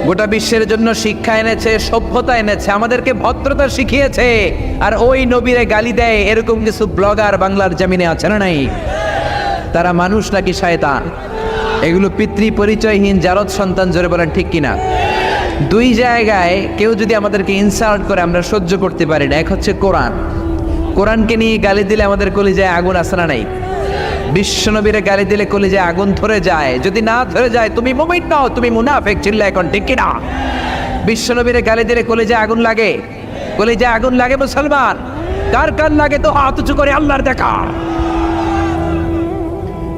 গোটা বিশ্বের জন্য শিক্ষা এনেছে, সভ্যতা এনেছে, আমাদেরকে ভদ্রতা শিখিয়েছে। আর ওই নবীরে গালি দেয় এরকম কিছু ব্লগার বাংলার জমিনে আছে না নাই? তারা মানুষ নাকি শয়তান? এগুলো পিতৃ পরিচয়হীন জারদ সন্তান, জোরে বলেন ঠিক কিনা? দুই জায়গায় কেউ যদি আমাদেরকে ইনসাল্ট করে আমরা সহ্য করতে পারি না। এক হচ্ছে কোরআন, কোরআনকে নিয়ে গালি দিলে আমাদের কলিজায় আগুন আসে না নাই? বিশ্বনবীরে গালি দিলে কলিজায় আগুন ধরে যায়। যদি না ধরে যায় তুমি মুমিন নও, তুমি মুনাফিক। চিল্লা এখন ঠিক কিনা? বিশ্বনবীরে গালি দিলে কলিজায় আগুন লাগে, কলিজায় আগুন লাগে মুসলমান। কার কার লাগে তো হাত উঁচু করে আল্লাহর দেখা।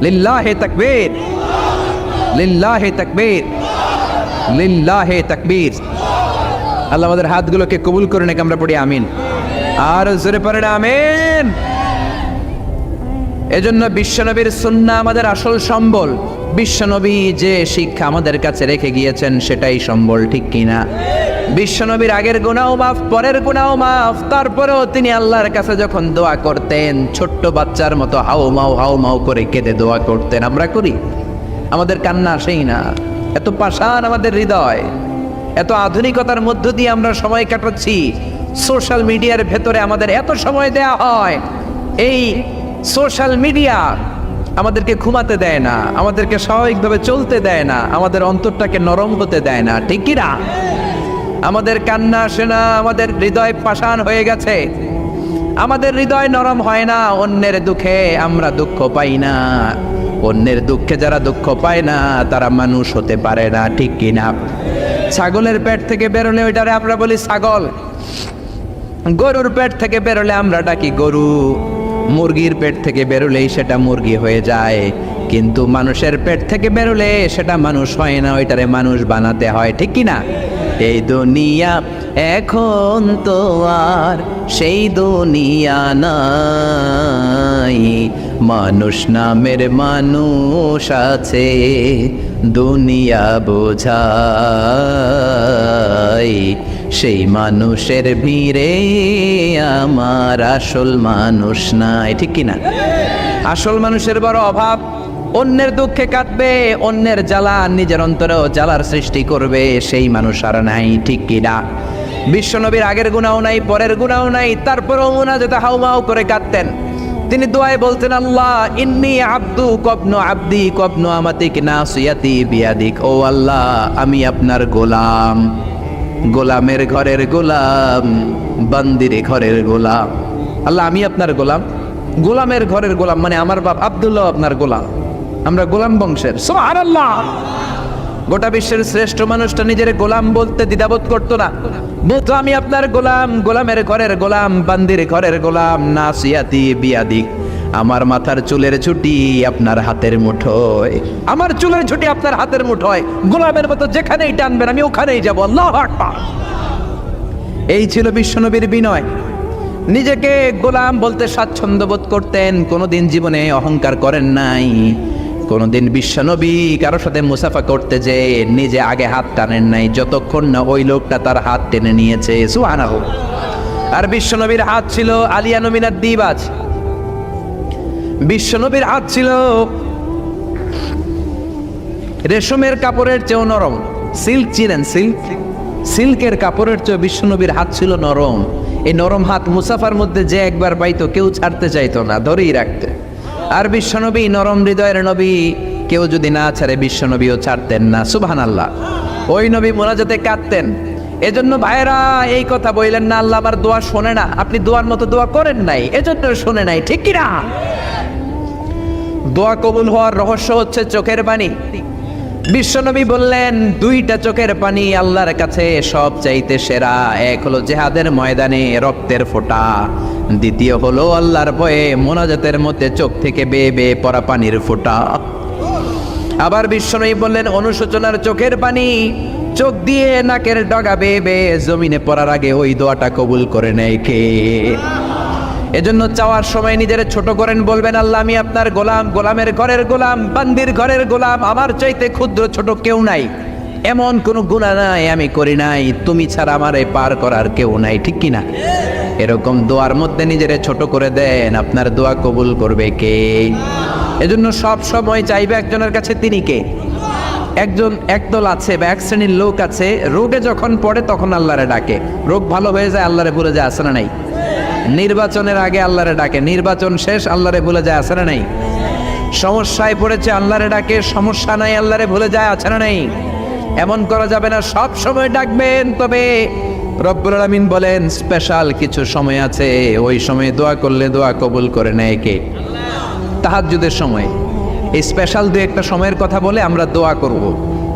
লিল্লাহে তাকবীর, লিল্লাহে তাকবীর, লিল্লাহে তাকবীর। আল্লাহ আমাদের হাতগুলোকে কবুল করে নাকি আমরা পড়ি আমিন। আর জোরে পড়ে না আমিন। এজন্য বিশ্বনবীর সুন্নাহ আমাদের আসল সম্বল। বিশ্বনবী যে শিক্ষা আমাদের কাছে রেখে গিয়েছেন সেটাই সম্বল, ঠিক কিনা? বিশ্বনবীর আগের গুনাহ মাফ, পরের গুনাহ মাফ, তারপরেও তিনি আল্লাহর কাছে যখন দোয়া করতেন ছোট্ট বাচ্চার মতো হাউ মাউ করে কেঁদে দোয়া করতেন। আমরা করি? আমাদের কান্না আসেই না। এত পাষাণ আমাদের হৃদয়, এত আধুনিকতার মধ্য দিয়ে আমরা সময় কাটাচ্ছি। সোশ্যাল মিডিয়ার ভেতরে আমাদের এত সময় দেয়া হয়। এই সোশ্যাল মিডিয়া আমাদেরকে ঘুমাতে দেয় না, আমাদেরকে স্বাভাবিকভাবে চলতে দেয় না, আমাদের অন্তরটাকে নরম হতে দেয় না, ঠিক কি না? আমাদের কান্না আসে না, আমাদের হৃদয় পাষাণ হয়ে গেছে, আমাদের হৃদয় নরম হয় না। অন্যের দুঃখে আমরা দুঃখ পাই না, অন্যের দুঃখে যারা দুঃখ পায় না তারা মানুষ হতে পারে না, ঠিক কি না? ছাগলের পেট থেকে বেরোলে ওইটারে আমরা বলি ছাগল, গরুর পেট থেকে বেরোলে আমরা ডাকি গরু, মুরগির পেট থেকে বেরোলেই সেটা মুরগি হয়ে যায়। কিন্তু মানুষের পেট থেকে বেরোলে সেটা মানুষ হয় না, ওইটারে মানুষ বানাতে হয়, ঠিক কি না? এই দুনিয়া এখন তো আর সেই দুনিয়া নাই, মানুষ নামের মানুষ আছে দুনিয়া বোঝাই। সেই মানুষের ভিড়ে আমার আসল মানুষ নাই, ঠিক কিনা? আসল মানুষের বড় অভাব। অন্যের দুঃখে কাঁদবে, অন্যের জ্বালা নিজের অন্তরেও জ্বালার সৃষ্টি করবে, সেই মানুষ আর নাই, ঠিক কিনা? বিশ্বনবীর আগের গুনাহ নাই, পরের গুনাহ নাই, তারপরেও মুনাজাতে হাউমাউ করে কাঁদতেন। তিনি দোয়ায় বলতেন, আল্লাহ ইন্নী আব্দু কবনু আব্দি কবনু আমাতিক নাসিয়াতি বিয়াদিক। ও আল্লাহ, আমি আপনার গোলাম, গোলামের ঘরের গোলাম, বান্দির ঘরের গোলাম। আল্লাহ আমি আপনার গোলাম, গোলামের ঘরের গোলাম, মানে আমার বাপ আব্দুল্লাহ আপনার গোলাম, আমরা গোলাম বংশের। সুবহানাল্লাহ। গোটা বিশ্বের শ্রেষ্ঠ মানুষটা নিজের গোলাম বলতে দ্বিধাবোধ করতো না, বলতো আমি আপনার গোলাম, গোলামের ঘরের গোলাম, বান্দির ঘরের গোলাম, নাসিয়াতি বিয়াদিক। আমার মাথার চুলের ছুটি আপনার হাতের মুঠোয়, আমার চুলের ছুটি আপনার হাতের মুঠোয়, গোলামের মতো যেখানেই টানবেন আমি ওখানেই যাব। আল্লাহু আকবার। এই ছিল বিশ্বনবীর বিনয়। নিজেকে গোলাম বলতে স্বাচ্ছন্দ্য বোধ করতেন, কোনোদিন জীবনে অহংকার করেন নাই। কোনোদিন বিশ্বনবী কারো সাথে মুসাফা করতে যে নিজে আগে হাত টানেন নাই, যতক্ষণ না ওই লোকটা তার হাত টেনে নিয়েছে। সুবহানাল্লাহ। আর বিশ্বনবীর হাত ছিল আলিয়ানু মিনাদ দিবাজ। বিশ্বনবীর হাত ছিল রেশমের কাপড়ের চেয়েও নরম। সিল্ক চিনেন? সিল্কের কাপড়ের চেয়ে বিশ্বনবীর হাত ছিল নরম। এই নরম হাত মুসাফার মধ্যে যে একবার পাইতো কেউ ছাড়তে চাইতো না, ধরেই রাখতে। আর বিশ্বনবী নরম হৃদয়ের নবী, কেউ যদি না ছাড়ে বিশ্বনবীও ছাড়তেন না। সুবহানাল্লাহ। ওই নবী মোনাজাতে কাঁদতেন। এজন্য ভাইরা এই কথা বললেন না আল্লাহ আমার দোয়া শোনে না, আপনি দোয়ার মতো দোয়া করেন নাই, এজন্য শোনে নাই, ঠিক কি না? দোয়া কবুল হওয়ার রহস্য হচ্ছে চোখের পানি। বিশ্বনবী বললেন দুইটা চোখের পানি আল্লাহর কাছে সব চাইতে সেরা। এক হলো জিহাদের ময়দানে রক্তের ফোঁটা, দ্বিতীয় হলো আল্লাহর ভয়ে মোনাজাতের মধ্যে চোখ থেকে বেয়ে বেয়ে পড়া পানির ফোঁটা। আবার বিশ্বনবী বললেন অনুশোচনার চোখের পানি চোখ দিয়ে নাকের ডগা বেয়ে বেয়ে জমিনে পড়ার আগে ওই দোয়াটা কবুল করে নেয় কে? এজন্য চাওয়ার সময় নিজের ছোট করেন, বলবেন আল্লাহ আমি আপনার গোলাম, গোলামের ঘরের গোলাম, বান্দির ঘরের গোলাম, আমার চাইতে ক্ষুদ্র ছোট কেউ নাই, এমন কোনো গুনাহ নাই আমি করি নাই, তুমি ছাড়া আমারে পার করার কেউ নাই, ঠিক কি না? এরকম দোয়ার মধ্যে নিজেরে ছোট করে দেন, আপনার দোয়া কবুল করবে কে? এজন্য সব সময় চাইবে একজনের কাছে, তিনি কে? একদল আছে বা এক শ্রেণীর লোক আছে, রোগে যখন পড়ে তখন আল্লাহরে ডাকে, রোগ ভালো হয়ে যায় আল্লাহরে ভুলে যায়, আছে না নাই? নির্বাচনের আগে আল্লাহরে ডাকে, নির্বাচন শেষ আল্লাহরে ভুলে যায়, আছে না নাই? সমস্যায় পড়েছে আল্লাহরে ডাকে, সমস্যা নাই আল্লাহরে ভুলে যায়, আছে না নাই? এমন করা যাবে না, সব সময় ডাকবেন। তবে রব্বুল আলামিন বলেন স্পেশাল কিছু সময় আছে, ওই সময় দোয়া করলে দোয়া কবুল করে নেয় কে? তাহাজ্জুদের সময়। এই স্পেশাল দু একটা সময়ের কথা বলে আমরা দোয়া করব।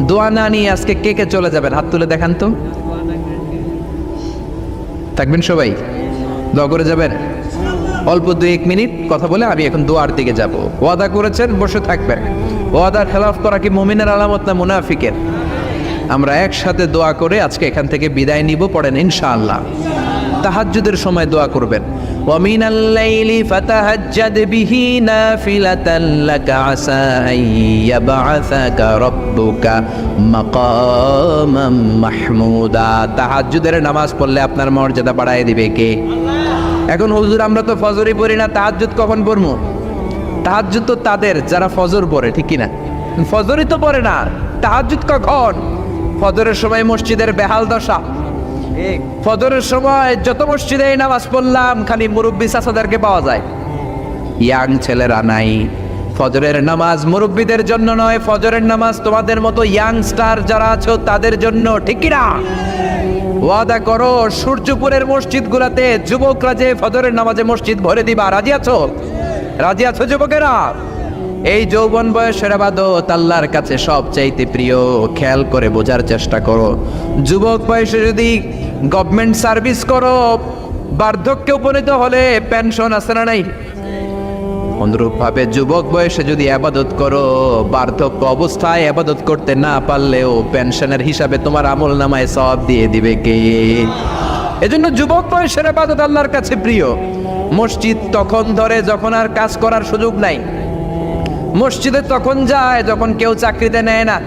দোয়া না নিয়ে আজকে কে কে চলে যাবেন হাত তুলে দেখান তো। থাকবেন সবাই? দোয়া করে যাবেন? অল্প 2-1 মিনিট কথা বলে আমি এখন দোয়ার দিকে যাব। ওয়াদা করেছেন বসে থাকবেন। ওয়াদার খেলাফ করা কি মুমিনের আলামত না মুনাফিকের? আমরা একসাথে দোয়া করে আজকে এখান থেকে বিদায় নিব। পড়েন ইনশাআল্লাহ। তাহাজ্জুদের সময় দোয়া করবেন। ওয়া মিনাল লাইলি ফাতাহাজ্জাদ বিহি নাফিলাতান লাকা আসা আইয়াবআসাকা রাব্বুকা মাকামাম মাহমুদা। তাহাজ্জুদের নামাজ পড়লে আপনার মর্যাদা বাড়ায় দিবে কে? এখন হুজুর আমরা তো ফজরই পড়ি না, তাহাজ্জুদ কখন পড়বো? তাহাজ্জুদ তো তাদের যারা ফজর পড়ে, ঠিক কি না? ফজরই তো পড়ে না, তাহাজ্জুদ কখন? ফজরের সময় মসজিদের বেহাল দশা। ফজরের সময় যত মসজিদে নামাজ পড়লাম খালি মুরব্বী চাচাদেরকে পাওয়া যায়, ইয়াং ছেলেরা নাই। ফজরের নামাজ মুরব্বীদের জন্য নয়, ফজরের নামাজ তোমাদের মতো ইয়াংস্টার যারা আছো তাদের জন্য, ঠিক কি না? ওয়াদা করো সূর্যপুরের মসজিদগুলোতে যুবকরা যে ফজরের নামাজে মসজিদ ভরে দিবা, রাজি আছো? রাজি আছো যুবকেরা? এই যৌবন বয়সের ইবাদত আল্লাহর কাছে সবচাইতে প্রিয়। খেয়াল করে বোঝার চেষ্টা করো। যুবক বয়সে যদি গভর্নমেন্ট সার্ভিস করো, বার্ধক্যে উপনীত হলে পেনশন আছে না নাই? অনুরূপ ভাবে যুবক বয়সে যদি ইবাদত করো, বার্ধক্য অবস্থায় ইবাদত করতে না পারলেও পেনশনের হিসাবে তোমার আমলনামায় সওয়াব দিয়ে দিবে কে? এজন্য যুবক বয়সের ইবাদত আল্লাহর কাছে প্রিয়। মসজিদ তখন ধরে যখন আর কাজ করার সুযোগ নাই। মসজিদে তখন যায় যখন কেউ চাকরিতে নেয় না।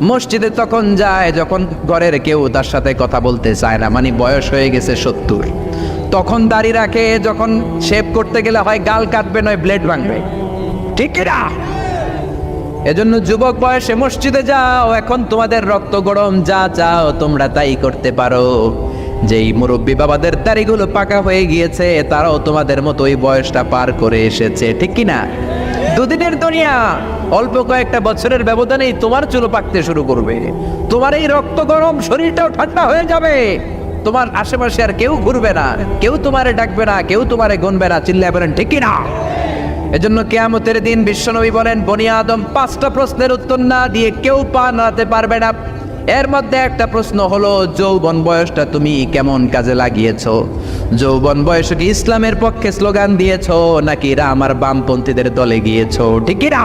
মসজিদে তখন যায় যখন ঘরের কেউ তার সাথে কথা বলতে চায় না, মানে বয়স হয়ে গেছে 70। তখন দাড়ি রাখে যখন শেভ করতে গেলে হয় গাল কাটবে নয় ব্লেড ভাঙবে, ঠিক না? এজন্য যুবক বয়সে মসজিদে যাও। এখন তোমাদের রক্ত গরম, যা চাও তোমরা তাই করতে পারো। যেই মুরব্বী বাবাদের দাড়িগুলো পাকা হয়ে গিয়েছে তারাও তোমাদের মতো ওই বয়সটা পার করে এসেছে, ঠিক কিনা? দুদিনের দুনিয়া, অল্প কয়েকটা বছরের ব্যবধানেই তোমার চুল পাকতে শুরু করবে। তোমার এই রক্ত গরম শরীরটাও ঠান্ডা হয়ে যাবে। তোমার আশেপাশে আর কেউ ঘুরবে না, কেউ তোমারে ডাকবে না, কেউ তোমারে গুনবে না। চিল্লায় বলেন ঠিক কিনা? এজন্য কিয়ামতের দিন বিশ্বনবী বলেন বনি আদম 5টা প্রশ্নের উত্তর না দিয়ে কেউ পা নাড়াতে পারবে না। এর মধ্যে একটা প্রশ্ন হলো, যৌবন বয়সটা তুমি কেমন কাজে লাগিয়েছো? যৌবন বয়সে কি ইসলামের পক্ষে স্লোগান দিয়েছো নাকি রাম আর বামপন্থীদের দলে গিয়েছো? ঠিক কি না?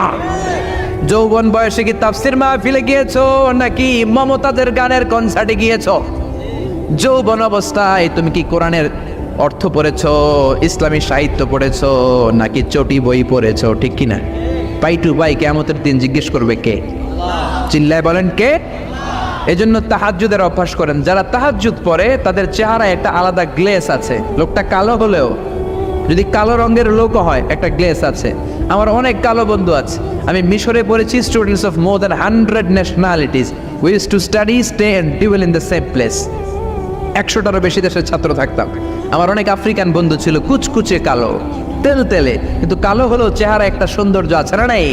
যৌবন বয়সে কি তাফসির মাহফিলে গিয়েছো নাকি মমতাজের গানের কনসার্টে গিয়েছো? যৌবন অবস্থায় তুমি কি কোরআনের অর্থ পড়েছো, ইসলামী সাহিত্য পড়েছো নাকি চটি বই পড়েছো? ঠিক কি না? পাই টু পাই কিয়ামতের দিন জিজ্ঞেস করবে কে? চিল্লায় বলেন কে? এজন্য তাহাজ্জুদের অভ্যাস করেন। যারা তাহাজ্জুদ পড়ে তাদের চেহারায় একটা আলাদা গ্লেস আছে। লোকটা কালো হলেও, যদি কালো রঙের লোকও হয়, একটা গ্লেস আছে। আমার অনেক কালো বন্ধু আছে। আমি মিশরে পড়েছি, students of more than 100 nationalities, we use to study, stay and dwell in the same place. 100টারও বেশি দেশের ছাত্র থাকতাম। আমার অনেক আফ্রিকান বন্ধু ছিল, কুচকুচে কালো, তেল তেলে, কিন্তু কালো হলেও চেহারা একটা সৌন্দর্য আছে না নাই?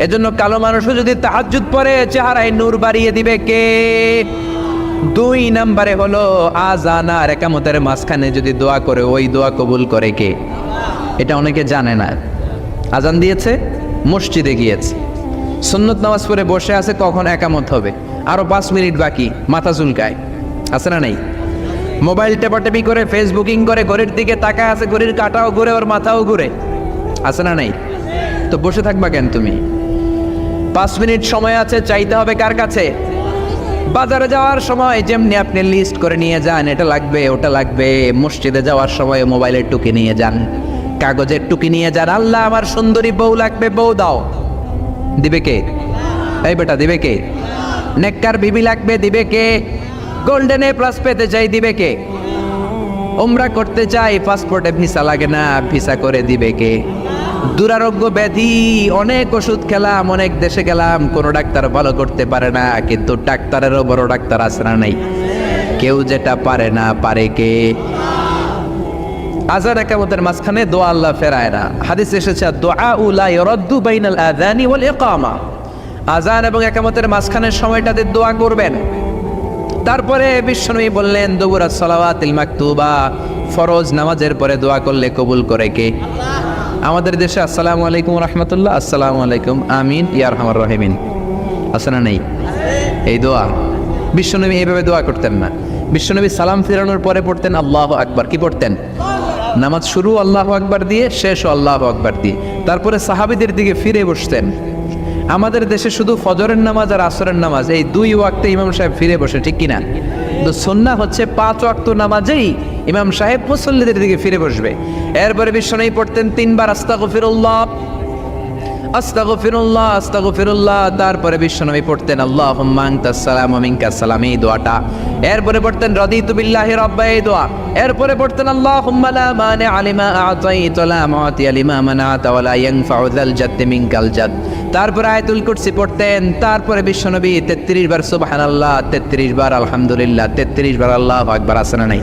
এজন্য কালো মানুষও যদি তাহাজ্জুদ পড়ে চেহারায় নূর বাড়িয়ে দিবে কে? 2 নম্বরে হলো আযান আর ইকামতের মাঝখানে যদি দোয়া করে, ওই দোয়া কবুল করে কে? এটা অনেকে জানে না। আযান দিয়েছে, মসজিদে গিয়েছে, সুন্নত নামাজ পড়ে বসে আছে, কখন ইকামত হবে, আরো 5 মিনিট বাকি, মাথা চুলকায়, আছে না নাই? মোবাইল টেপাটেপি করে, ফেসবুকিং করে, ঘড়ির দিকে তাকায় আছে, ঘড়ির কাঁটাও ঘুরে, ওর মাথাও ঘুরে, আছে না নাই? তো বসে থাকবা কেন তুমি? 5 মিনিট সময় আছে, চাইতে হবে কার কাছে? বাজারে যাওয়ার সময় যেমনি আপনি লিস্ট করে নিয়ে যান, এটা লাগবে ওটা লাগবে, মসজিদে যাওয়ার সময় মোবাইলের টুকি নিয়ে যান, কাগজের টুকি নিয়ে যান। আল্লাহ আমার সুন্দরী বউ লাগবে, বউ দাও, দিবে কে? এই বেটা, দিবে কে? নেককার বিবি লাগবে, দিবে কে? গোল্ডেন A+ পেতে চাই, দিবে কে? উমরা করতে চাই, পাসপোর্টে ভিসা লাগে না, ভিসা করে দিবে কে? দুরারোগ্য ব্যাধি, অনেক ওষুধ খেলাম, অনেক দেশে গেলাম, কোনো ডাক্তার ভালো করতে পারে না, কিন্তু ডাক্তারেরও বড় ডাক্তার আছে না নাই? কেউ যেটা পারে না, পারে কে? আযান ইকামতের মাঝখানে দোয়া আল্লাহ ফেরায় না। হাদিস এসেছে, দুআউ লা ইরাদ্দু বাইনাল আযানি ওয়াল ইকামা। আযান এবং ইকামতের মাঝখানের সময়টাতে দোয়া করবেন। তারপরে বিশ্বনবী বললেন, দুবুরাস সালাওয়াতিল মাকতুবা, ফরজ নামাজের পরে দোয়া করলে কবুল করে কে? আমাদের দেশে আসসালামু আলাইকুম রাহমাতুল্লাহ, আসসালামু আলাইকুম, আমিন ইয়া আরহামার রাহিমিন, আছে না নেই? এই দোয়া বিশ্বনবী এইভাবে দোয়া করতেন না। বিশ্বনবী সালাম ফিরানোর পরে পড়তেন আল্লাহু আকবার। কি পড়তেন? নামাজ শুরু আল্লাহু আকবার দিয়ে, শেষও আল্লাহু আকবার দিয়ে, তারপরে সাহাবীদের দিকে ফিরে বসতেন। আমাদের দেশে শুধু ফজরের নামাজ আর আসরের নামাজ, এই 2 ওয়াক্তে ইমাম সাহেব ফিরে বসে, ঠিক কিনা? তো সুন্নাহ হচ্ছে 5 ওয়াক্ত নামাজেই ইমাম সাহেব মুসল্লিদের দিকে ফিরে বসবে। এরপরে বিশ্বনবী পড়তেন 3 বার আস্তাগফিরুল্লাহ, আস্তাগফিরুল্লাহ, আস্তাগফিরুল্লাহ। তারপরে বিশ্বনবী পড়তেন আল্লাহুম্মা আনতাস সালাম ওয়া মিনকাস সালাম, এই দোয়াটা। এরপরে পড়তেন রাদিতু বিল্লাহি রাব্বা, এই দোয়া। এরপরে পড়তেন আল্লাহুম্মা লা মানিআ লিমা আ'তাইতা ওয়া লা মু'তিয়া লিমা মানা'তা ওয়া লা ইয়ানফা'ু যাল জাদ্দি মিনকাল জাদ। তারপরে আয়াতুল কুরসি পড়তেন। তারপরে বিশ্বনবী 33 বার সুবহানাল্লাহ, 33 বার আলহামদুলিল্লাহ, 33 বার আল্লাহু আকবার, আছে না নাই?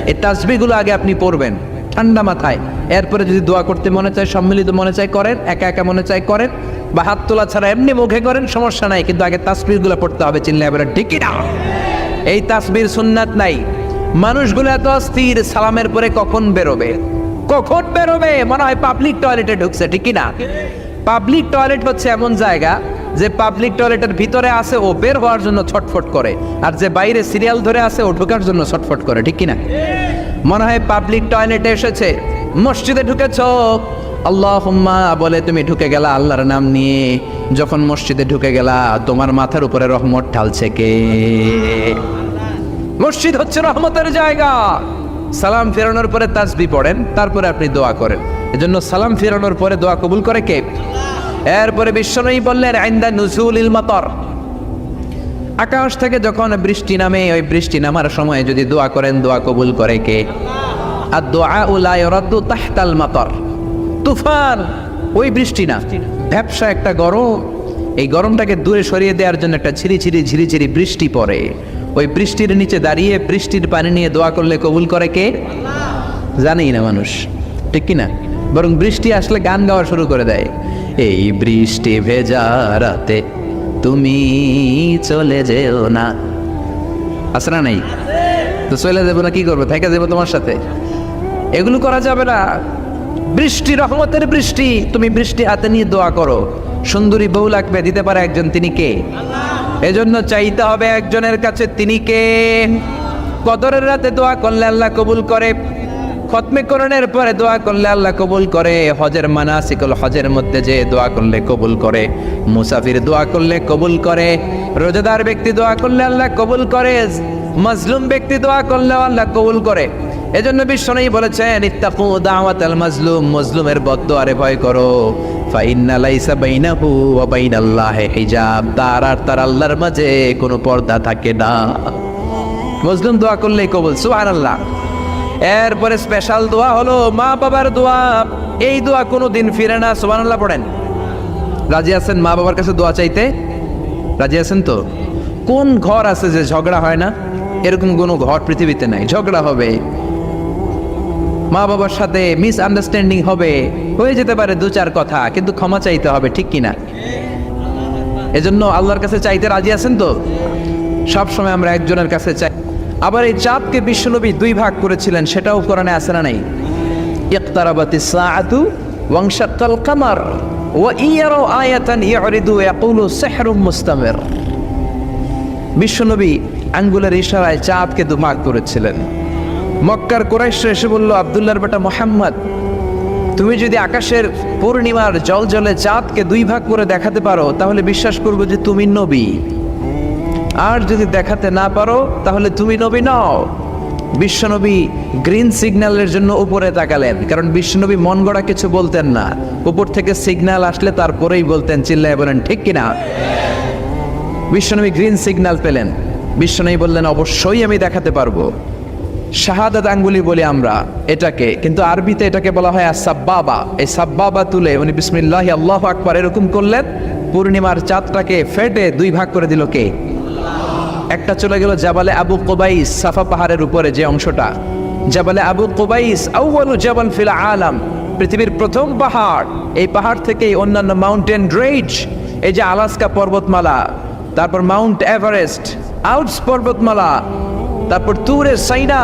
এই তাসবিহগুলো আগে আপনি পড়বেন ঠান্ডা মাথায়। এরপরে যদি দোয়া করতে মনে চায়, সম্মিলিত মনে চায় করেন, একা একা মনে চায় করেন, বা হাত তোলা ছাড়া এমনি মুখে করেন, সমস্যা নাই, কিন্তু আগে তাসবিহগুলো পড়তে হবে। চিল্লায় বলেন ঠিক কি না? এই তাসবির সুন্নাত নাই। মানুষগুলো এত অস্থির, সালামের পরে কখন বেরোবে, কখন বেরোবে, মনে হয় পাবলিক টয়লেটে ঢুকছে, ঠিক কি না? পাবলিক টয়লেট হচ্ছে এমন জায়গা যে পাবলিক টয়লেটের ভিতরে আছে, ও বের হওয়ার জন্য ছটফট করে, আর যে বাইরে সিরিয়াল ধরে আছে, ও ঢোকার জন্য ছটফট করে, ঠিক কি না? মনে হয় পাবলিক টয়লেটে এসেছে, মসজিদে ঢুকেছ, আল্লাহুম্মা বলে তুমি ঢুকে গেলা আল্লাহর নাম নিয়ে। যখন মসজিদে ঢুকে গেলা, তোমার মাথার উপরে রহমত ঢালছে কে? মসজিদ হচ্ছে রহমতের জায়গা। সালাম ফেরানোর পরে তাসবিহ পড়েন, তারপরে আপনি দোয়া করেন। এজন্য সালাম ফেরানোর পরে দোয়া কবুল করে কে? এরপরে বিশ্বনবী বললেন ইনদা নুজুলিল মাতার, আকাশ থেকে যখন বৃষ্টি নামে, ওই বৃষ্টি নামার সময় যদি দোয়া করেন, দোয়া কবুল করে কে? আর দোয়া লা ইরাদ্দু তাহতাল মাতার, তুফান, ওই বৃষ্টি না, ভ্যাপসা একটা গরম, এই গরমটাকে দূরে সরিয়ে দেওয়ার জন্য একটা ঝিরিঝিরি বৃষ্টি পড়ে। ওই বৃষ্টির নিচে দাঁড়িয়ে বৃষ্টির পানি নিয়ে দোয়া করলে কবুল করে কে? জানেই না মানুষ, ঠিক কি না? বরং বৃষ্টি আসলে গান গাওয়া শুরু করে দেয়, এই বৃষ্টি ভেজা রাতে তুমি চলে যেও না, আছে না নাই? তো চলে যাবো না, কি করবো, থেকে যাবো তোমার সাথে? এগুলো করা যাবে না। বৃষ্টি রহমতের বৃষ্টি, তুমি বৃষ্টি হাতে নিয়ে দোয়া করো। সুন্দরী বউ লাগবে, দিতে পারে একজন, তিনি কে? এজন্য চাইতে হবে একজনের কাছে, তিনি কে? কদরের রাতে দোয়া করলে আল্লাহ কবুল করে, খতমে কোরআনের পরে দোয়া করলে আল্লাহ কবুল করে, হজের মানাসিকুল হজের মধ্যে যে দোয়া করলে কবুল করে, মুসাফির দোয়া করলে কবুল করে, রোজাদার ব্যক্তি দোয়া করলে আল্লাহ কবুল করে, মাজলুম ব্যক্তি দোয়া করলে আল্লাহ কবুল করে। এজন্য বিশ্বনবী বলেছেন, ইত্তাকু দাওয়াতাল মাজলুম, মাজলুমের বদদোয়ারে ভয় করো, ফাইন্না লাইসা বাইনাহু ওয়া বাইনাল্লাহি হিজাব, তার আর তার আল্লাহর মাঝে কোনো পর্দা থাকে না। মাজলুম দোয়া করলেই কবুল, সুবহানাল্লাহ। এরপরে স্পেশাল দোয়া হলো মা বাবার দোয়া। এই দোয়া কোনোদিন ফিরে না, সুবহানাল্লাহ পড়েন। রাজি আছেন মা বাবার কাছে দোয়া চাইতে? রাজি আছেন তো? কোন ঘর আছে যে ঝগড়া হয় না? এরকম কোনো ঘর পৃথিবীতে নাই। ঝগড়া হবে, মা বাবার সাথে মিস আন্ডারস্ট্যান্ডিং হবে, হয়ে যেতে পারে দু চার কথা, কিন্তু ক্ষমা চাইতে হবে, ঠিক কিনা? এজন্য আল্লাহর কাছে চাইতে রাজি আছেন তো? সব সময় আমরা একজনের কাছে চাই। আবার এই চাঁদকে বিশ্বনবী দুই ভাগ করেছিলেন, সেটাও কোরআনে আছে না নাই? ইকতারাবাতিস সাআতু ওয়ানশাক্কাল কামার ওয়া ইয়ারাউ আয়াতান ইয়ারিদু ইয়াকুলু সিহরুম মুস্তামির। বিশ্বনবী আঙ্গুলের ইশারায় চাঁদকে দুভাগ করেছিলেন। মক্কার কুরাইশরা এসে বলল, আব্দুল্লাহর বেটা মুহাম্মদ, তুমি যদি আকাশের পূর্ণিমার জলজলে চাঁদকে দুই ভাগ করে দেখাতে পারো, তাহলে বিশ্বাস করব যে তুমি নবী। আর যদি দেখাতে না পারো, তাহলে তুমি নবী নও। বিশ্বনবী গ্রিন সিগন্যালের জন্য উপরে তাকালেন, কারণ বিশ্বনবী মন গড়া কিছু বলতেন না, উপর থেকে সিগন্যাল আসলে তারপরেই বলতেন। চিল্লায় বলেন ঠিক কিনা? বিশ্বনবী গ্রিন সিগন্যাল পেলেন, বিশ্বনবী বললেন, অবশ্যই আমি দেখাতে পারবো। শাহাদাত আঙ্গুলি বলি আমরা এটাকে, কিন্তু আরবিতে এটাকে বলা হয় সাব্বাবা। এই সাব্বাবা তুলে উনি বিসমিল্লাহি আল্লাহু আকবার এরকম করলেন, পূর্ণিমার চাঁদটাকে ফেটে দুই ভাগ করে দিল কে? একটা চলে গেল জাবালে আবু কুবাইস, সাফা পাহাড়ের উপরে যে অংশটা। জাবালে আবু কুবাইস আউয়ালু জাবাল ফিল আলাম, পৃথিবীর প্রথম পাহাড়। এই পাহাড় থেকেই অন্যান্য মাউন্টেন রেঞ্জ, এই যে আলাস্কা পর্বতমালা, তারপর মাউন্ট এভারেস্ট, আল্পস পর্বতমালা, তারপর তুরে সাইনা,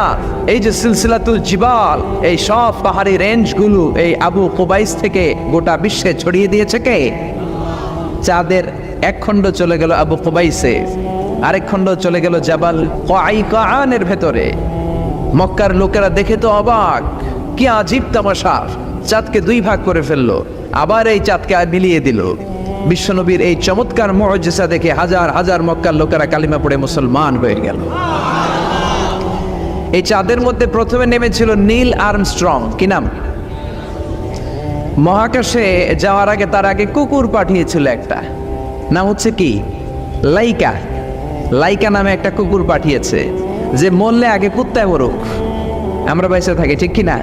এই যে সিলসিলাতুল জিবাল, এই সব পাহাড়ি রেঞ্জগুলো এই আবু কুবাইস থেকে গোটা বিশ্বে ছড়িয়ে দিয়েছে কে? চাঁদের এক খণ্ড চলে গেল আবু কুবাইসে, আরেক খণ্ড চলে গেল জাবাল কায়কানের ভেতরে। মক্কার লোকেরা দেখে তো অবাক, কি আজীব তামাশা, চাঁদকে দুই ভাগ করে ফেললো, আবার এই চাঁদকে মিলিয়ে দিল। বিশ্বনবীর এই চমৎকার মুআজিজা দেখে হাজার হাজার মক্কার লোকেরা কালিমা পড়ে মুসলমান হয়ে গেল। এই চাঁদের মধ্যে প্রথমে নেমেছিল নীল আর্মস্ট্রং। কি নাম? মহাকাশে যাওয়ার আগে তার আগে কুকুর পাঠিয়েছিল একটা, নাম হচ্ছে কি? লাইকা। লাইকা নামে একটা কুকুর পাঠিয়েছে, যে মরলে আগে কুত্তায় মরুক, আমরা বেঁচে থাকি, ঠিক কিনা?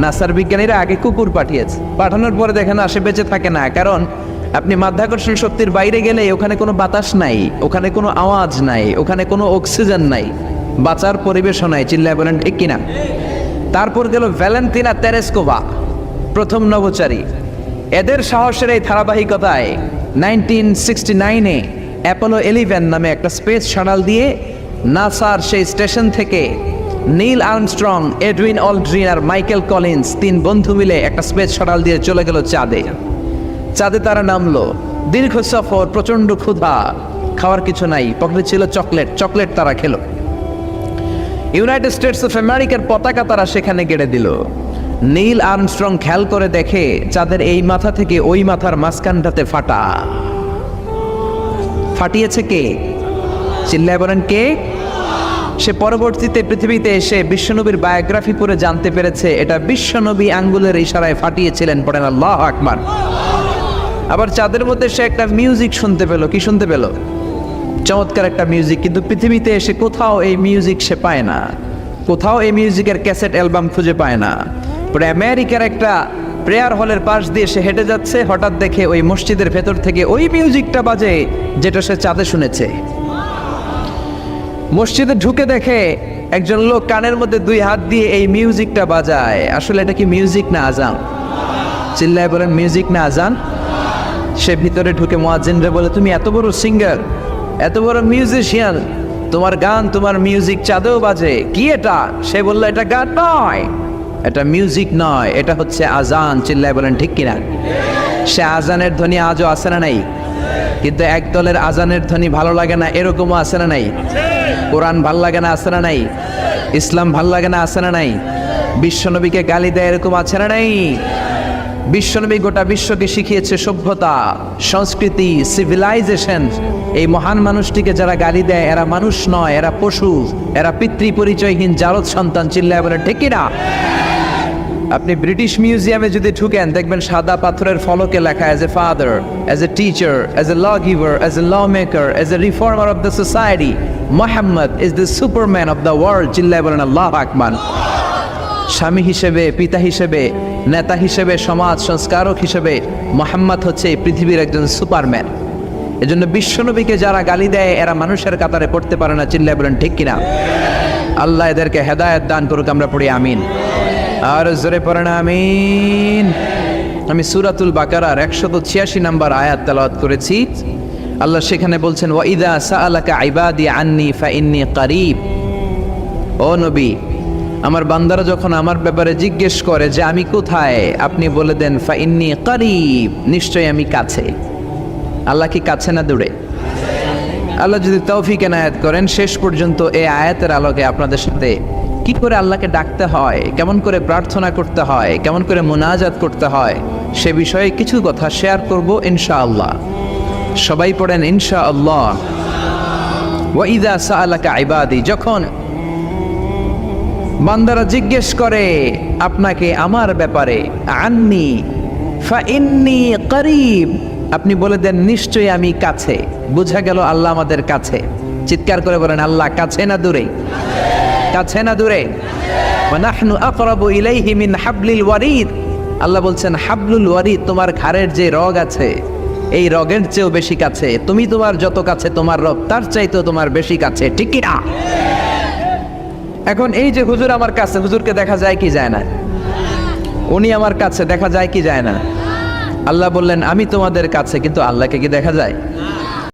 নাসার বিজ্ঞানীরা আগে কুকুর পাঠিয়েছে, পাঠানোর পরে দেখেন আসে বেঁচে থাকে না। কারণ আপনি মাধ্যাকর্ষণ শক্তির বাইরে গেলে ওখানে কোনো বাতাস নাই, ওখানে কোনো আওয়াজ নাই, ওখানে কোনো অক্সিজেন নাই, বাঁচার পরিবেশও নাই। চিল্লায় বলেন ঠিক কিনা? তারপর গেল ভ্যালেন্টিনা তেরেস্কোভা, প্রথম নভোচারী। এদের সাহসের এই ধারাবাহিকতায় 1969-এ অ্যাপোলো 11 নামে একটা স্পেস শাটল দিয়ে নাসার সেই স্টেশন থেকে নীল আর্মস্ট্রং, এডউইন অলড্রিন আর মাইকেল কলিন্স তিন বন্ধু মিলে একটা স্পেস শাটল দিয়ে চলে গেল চাঁদে। চাঁদে তারা নামলো, দীর্ঘ সফর, প্রচন্ড ক্ষুধা, খাওয়ার কিছু নাই, পকেটে ছিল চকলেট, চকলেট তারা খেলো। ইউনাইটেড স্টেটস অফ আমেরিকার পতাকা তারা সেখানে গেড়ে দিল। নীল আর্মস্ট্রং খেয়াল করে দেখে চাঁদের এই মাথা থেকে ওই মাথার মাঝখানটাতে ফাটা। ফাটিয়েছে কে? চিল্লায় বলেন কে? সে পরবর্তীতে পৃথিবীতে এসে বিশ্বনবীর বায়োগ্রাফি পড়ে জানতে পেরেছে এটা বিশ্বনবী আঙ্গুলের ইশারায় ফাটিয়েছিলেন। পড়েন আল্লাহু আকবার। আবার চাঁদের মধ্যে সে একটা মিউজিক শুনতে পেল। কি শুনতে পেল? চমৎকার একটা মিউজিক, কিন্তু পৃথিবীতে এসে কোথাও এই মিউজিক সে পায় না, কোথাও এই মিউজিকের ক্যাসেট অ্যালবাম খুঁজে পায় না। পরে আমেরিকার একটা প্রেয়ার হলের পাশ দিয়ে সে হেঁটে যাচ্ছে, হঠাৎ দেখে ওই মসজিদের ভেতর থেকে ওই মিউজিকটা বাজে যেটা সে চাঁদে শুনেছে। মসজিদে ঢুকে দেখে একজন লোক কানের মধ্যে দুই হাত দিয়ে এই মিউজিকটা বাজায়। আসলে এটা কি মিউজিক না আজান? চিল্লায় বলেন মিউজিক না আজান? সে ভিতরে ঢুকে মুয়াজ্জিনরে বলে, তুমি এত বড় সিঙ্গার, এত বড় মিউজিশিয়ান, তোমার গান, তোমার মিউজিক চাঁদেও বাজে, কি এটা? সে বলল, এটা গান নয়, এটা মিউজিক নয়, এটা হচ্ছে আজান। চিল্লায় বলেন ঠিক কিনা? সে আজানের ধ্বনি আজও আছে না নাই? কিন্তু এক দলের আজানের ধ্বনি ভালো লাগে না, এরকমও আছে না নাই? কোরআন ভাল লাগে না, আছে না নাই? ইসলাম ভাল লাগে না, আছে না নাই? বিশ্বনবীকে গালি দেয়, এরকম আছে না নাই? বিশ্বনবী গোটা বিশ্বকে শিখিয়েছে সভ্যতা, সংস্কৃতি, সিভিলাইজেশন। এই মহান মানুষটিকে যারা গালি দেয় এরা মানুষ নয়, এরা পশু, এরা পিতৃ পরিচয়হীন জারদ সন্তান। চিল্লায় বলে ঠিক কিনা? আপনি ব্রিটিশ মিউজিয়ামে যদি ঢুকেন দেখবেন সাদা পাথরের ফলকে লেখা as a father, as a teacher, as a law giver, as a law maker, as a reformer of the society, Mohammad is the superman of the world. চিল্লায় বলেন আল্লাহু আকবার। স্বামী হিসেবে, পিতা হিসেবে, নেতা হিসেবে, সমাজ সংস্কারক হিসেবে মোহাম্মদ হচ্ছে এই পৃথিবীর একজন সুপারম্যান। এজন্য বিশ্বনবীকে যারা গালি দেয় এরা মানুষের কাতারে পড়তে পারে না। চিল্লায় বলেন ঠিক কিনা? আল্লাহ এদেরকে হেদায়েত দান করুক, আমরা পড়ি আমিন। আর জোরে পড়েন আমিন। আমি সূরাতুল বাকারার 186 নম্বর আয়াত তেলাওয়াত করেছি। আল্লাহ সেখানে বলছেন ওয়া ইযা সাআলাকা ইবাদি আন্নী ফাইন্নী কারীব। ও নবী, আমার বান্দারা যখন আমার ব্যাপারে জিজ্ঞেস করে যে আমি কোথায়, আপনি বলে দেন ফাইন্নী কারীব, নিশ্চয়ই আমি কাছে। আল্লাহ কি কাছে না দূরে? আল্লাহ যদি তৌফিক এনায়েত করেন শেষ পর্যন্ত এই আয়াতের আলোকে আপনাদের সাথে কি করে আল্লাহকে ডাকতে হয়, কেমন করে প্রার্থনা করতে হয়, কেমন করে মুনাজাত করতে হয়, সে বিষয়ে কিছু কথা শেয়ার করব ইনশাআল্লাহ। সবাই পড়েন ইনশাআল্লাহ। ওয়া ইযা সাআলাকা ইবাদি, যখন বান্দারা জিজ্ঞেস করে আপনাকে আমার ব্যাপারে, আন্নি ফাইন্নী কারীব, আপনি বলে দেন নিশ্চয়ই আমি কাছে। বুঝা গেল আল্লাহ আমাদের কাছে। চিৎকার করে বলেন আল্লাহ কাছে না দূরে? কাছে না দূরে? ওয়া নাহনু আকরাবু ইলাইহি মিন হাবলিল ওয়ারিদ। আল্লাহ বলছেন হাবলুল ওয়ারিদ, তোমার ঘাড়ের যে রগ আছে এই রগের চেয়েও বেশি কাছে। তুমি তোমার যত কাছে তোমার রব তার চাইতেও তোমার বেশি কাছে। ঠিক কি না? এখন এই যে হুজুর আমার কাছে, হুজুরকে দেখা যায় কি যায় না? উনি আমার কাছে, দেখা যায় কি যায় না? আল্লাহ বললেন আমি তোমাদের কাছে, কিন্তু আল্লাহকে কি দেখা যায়?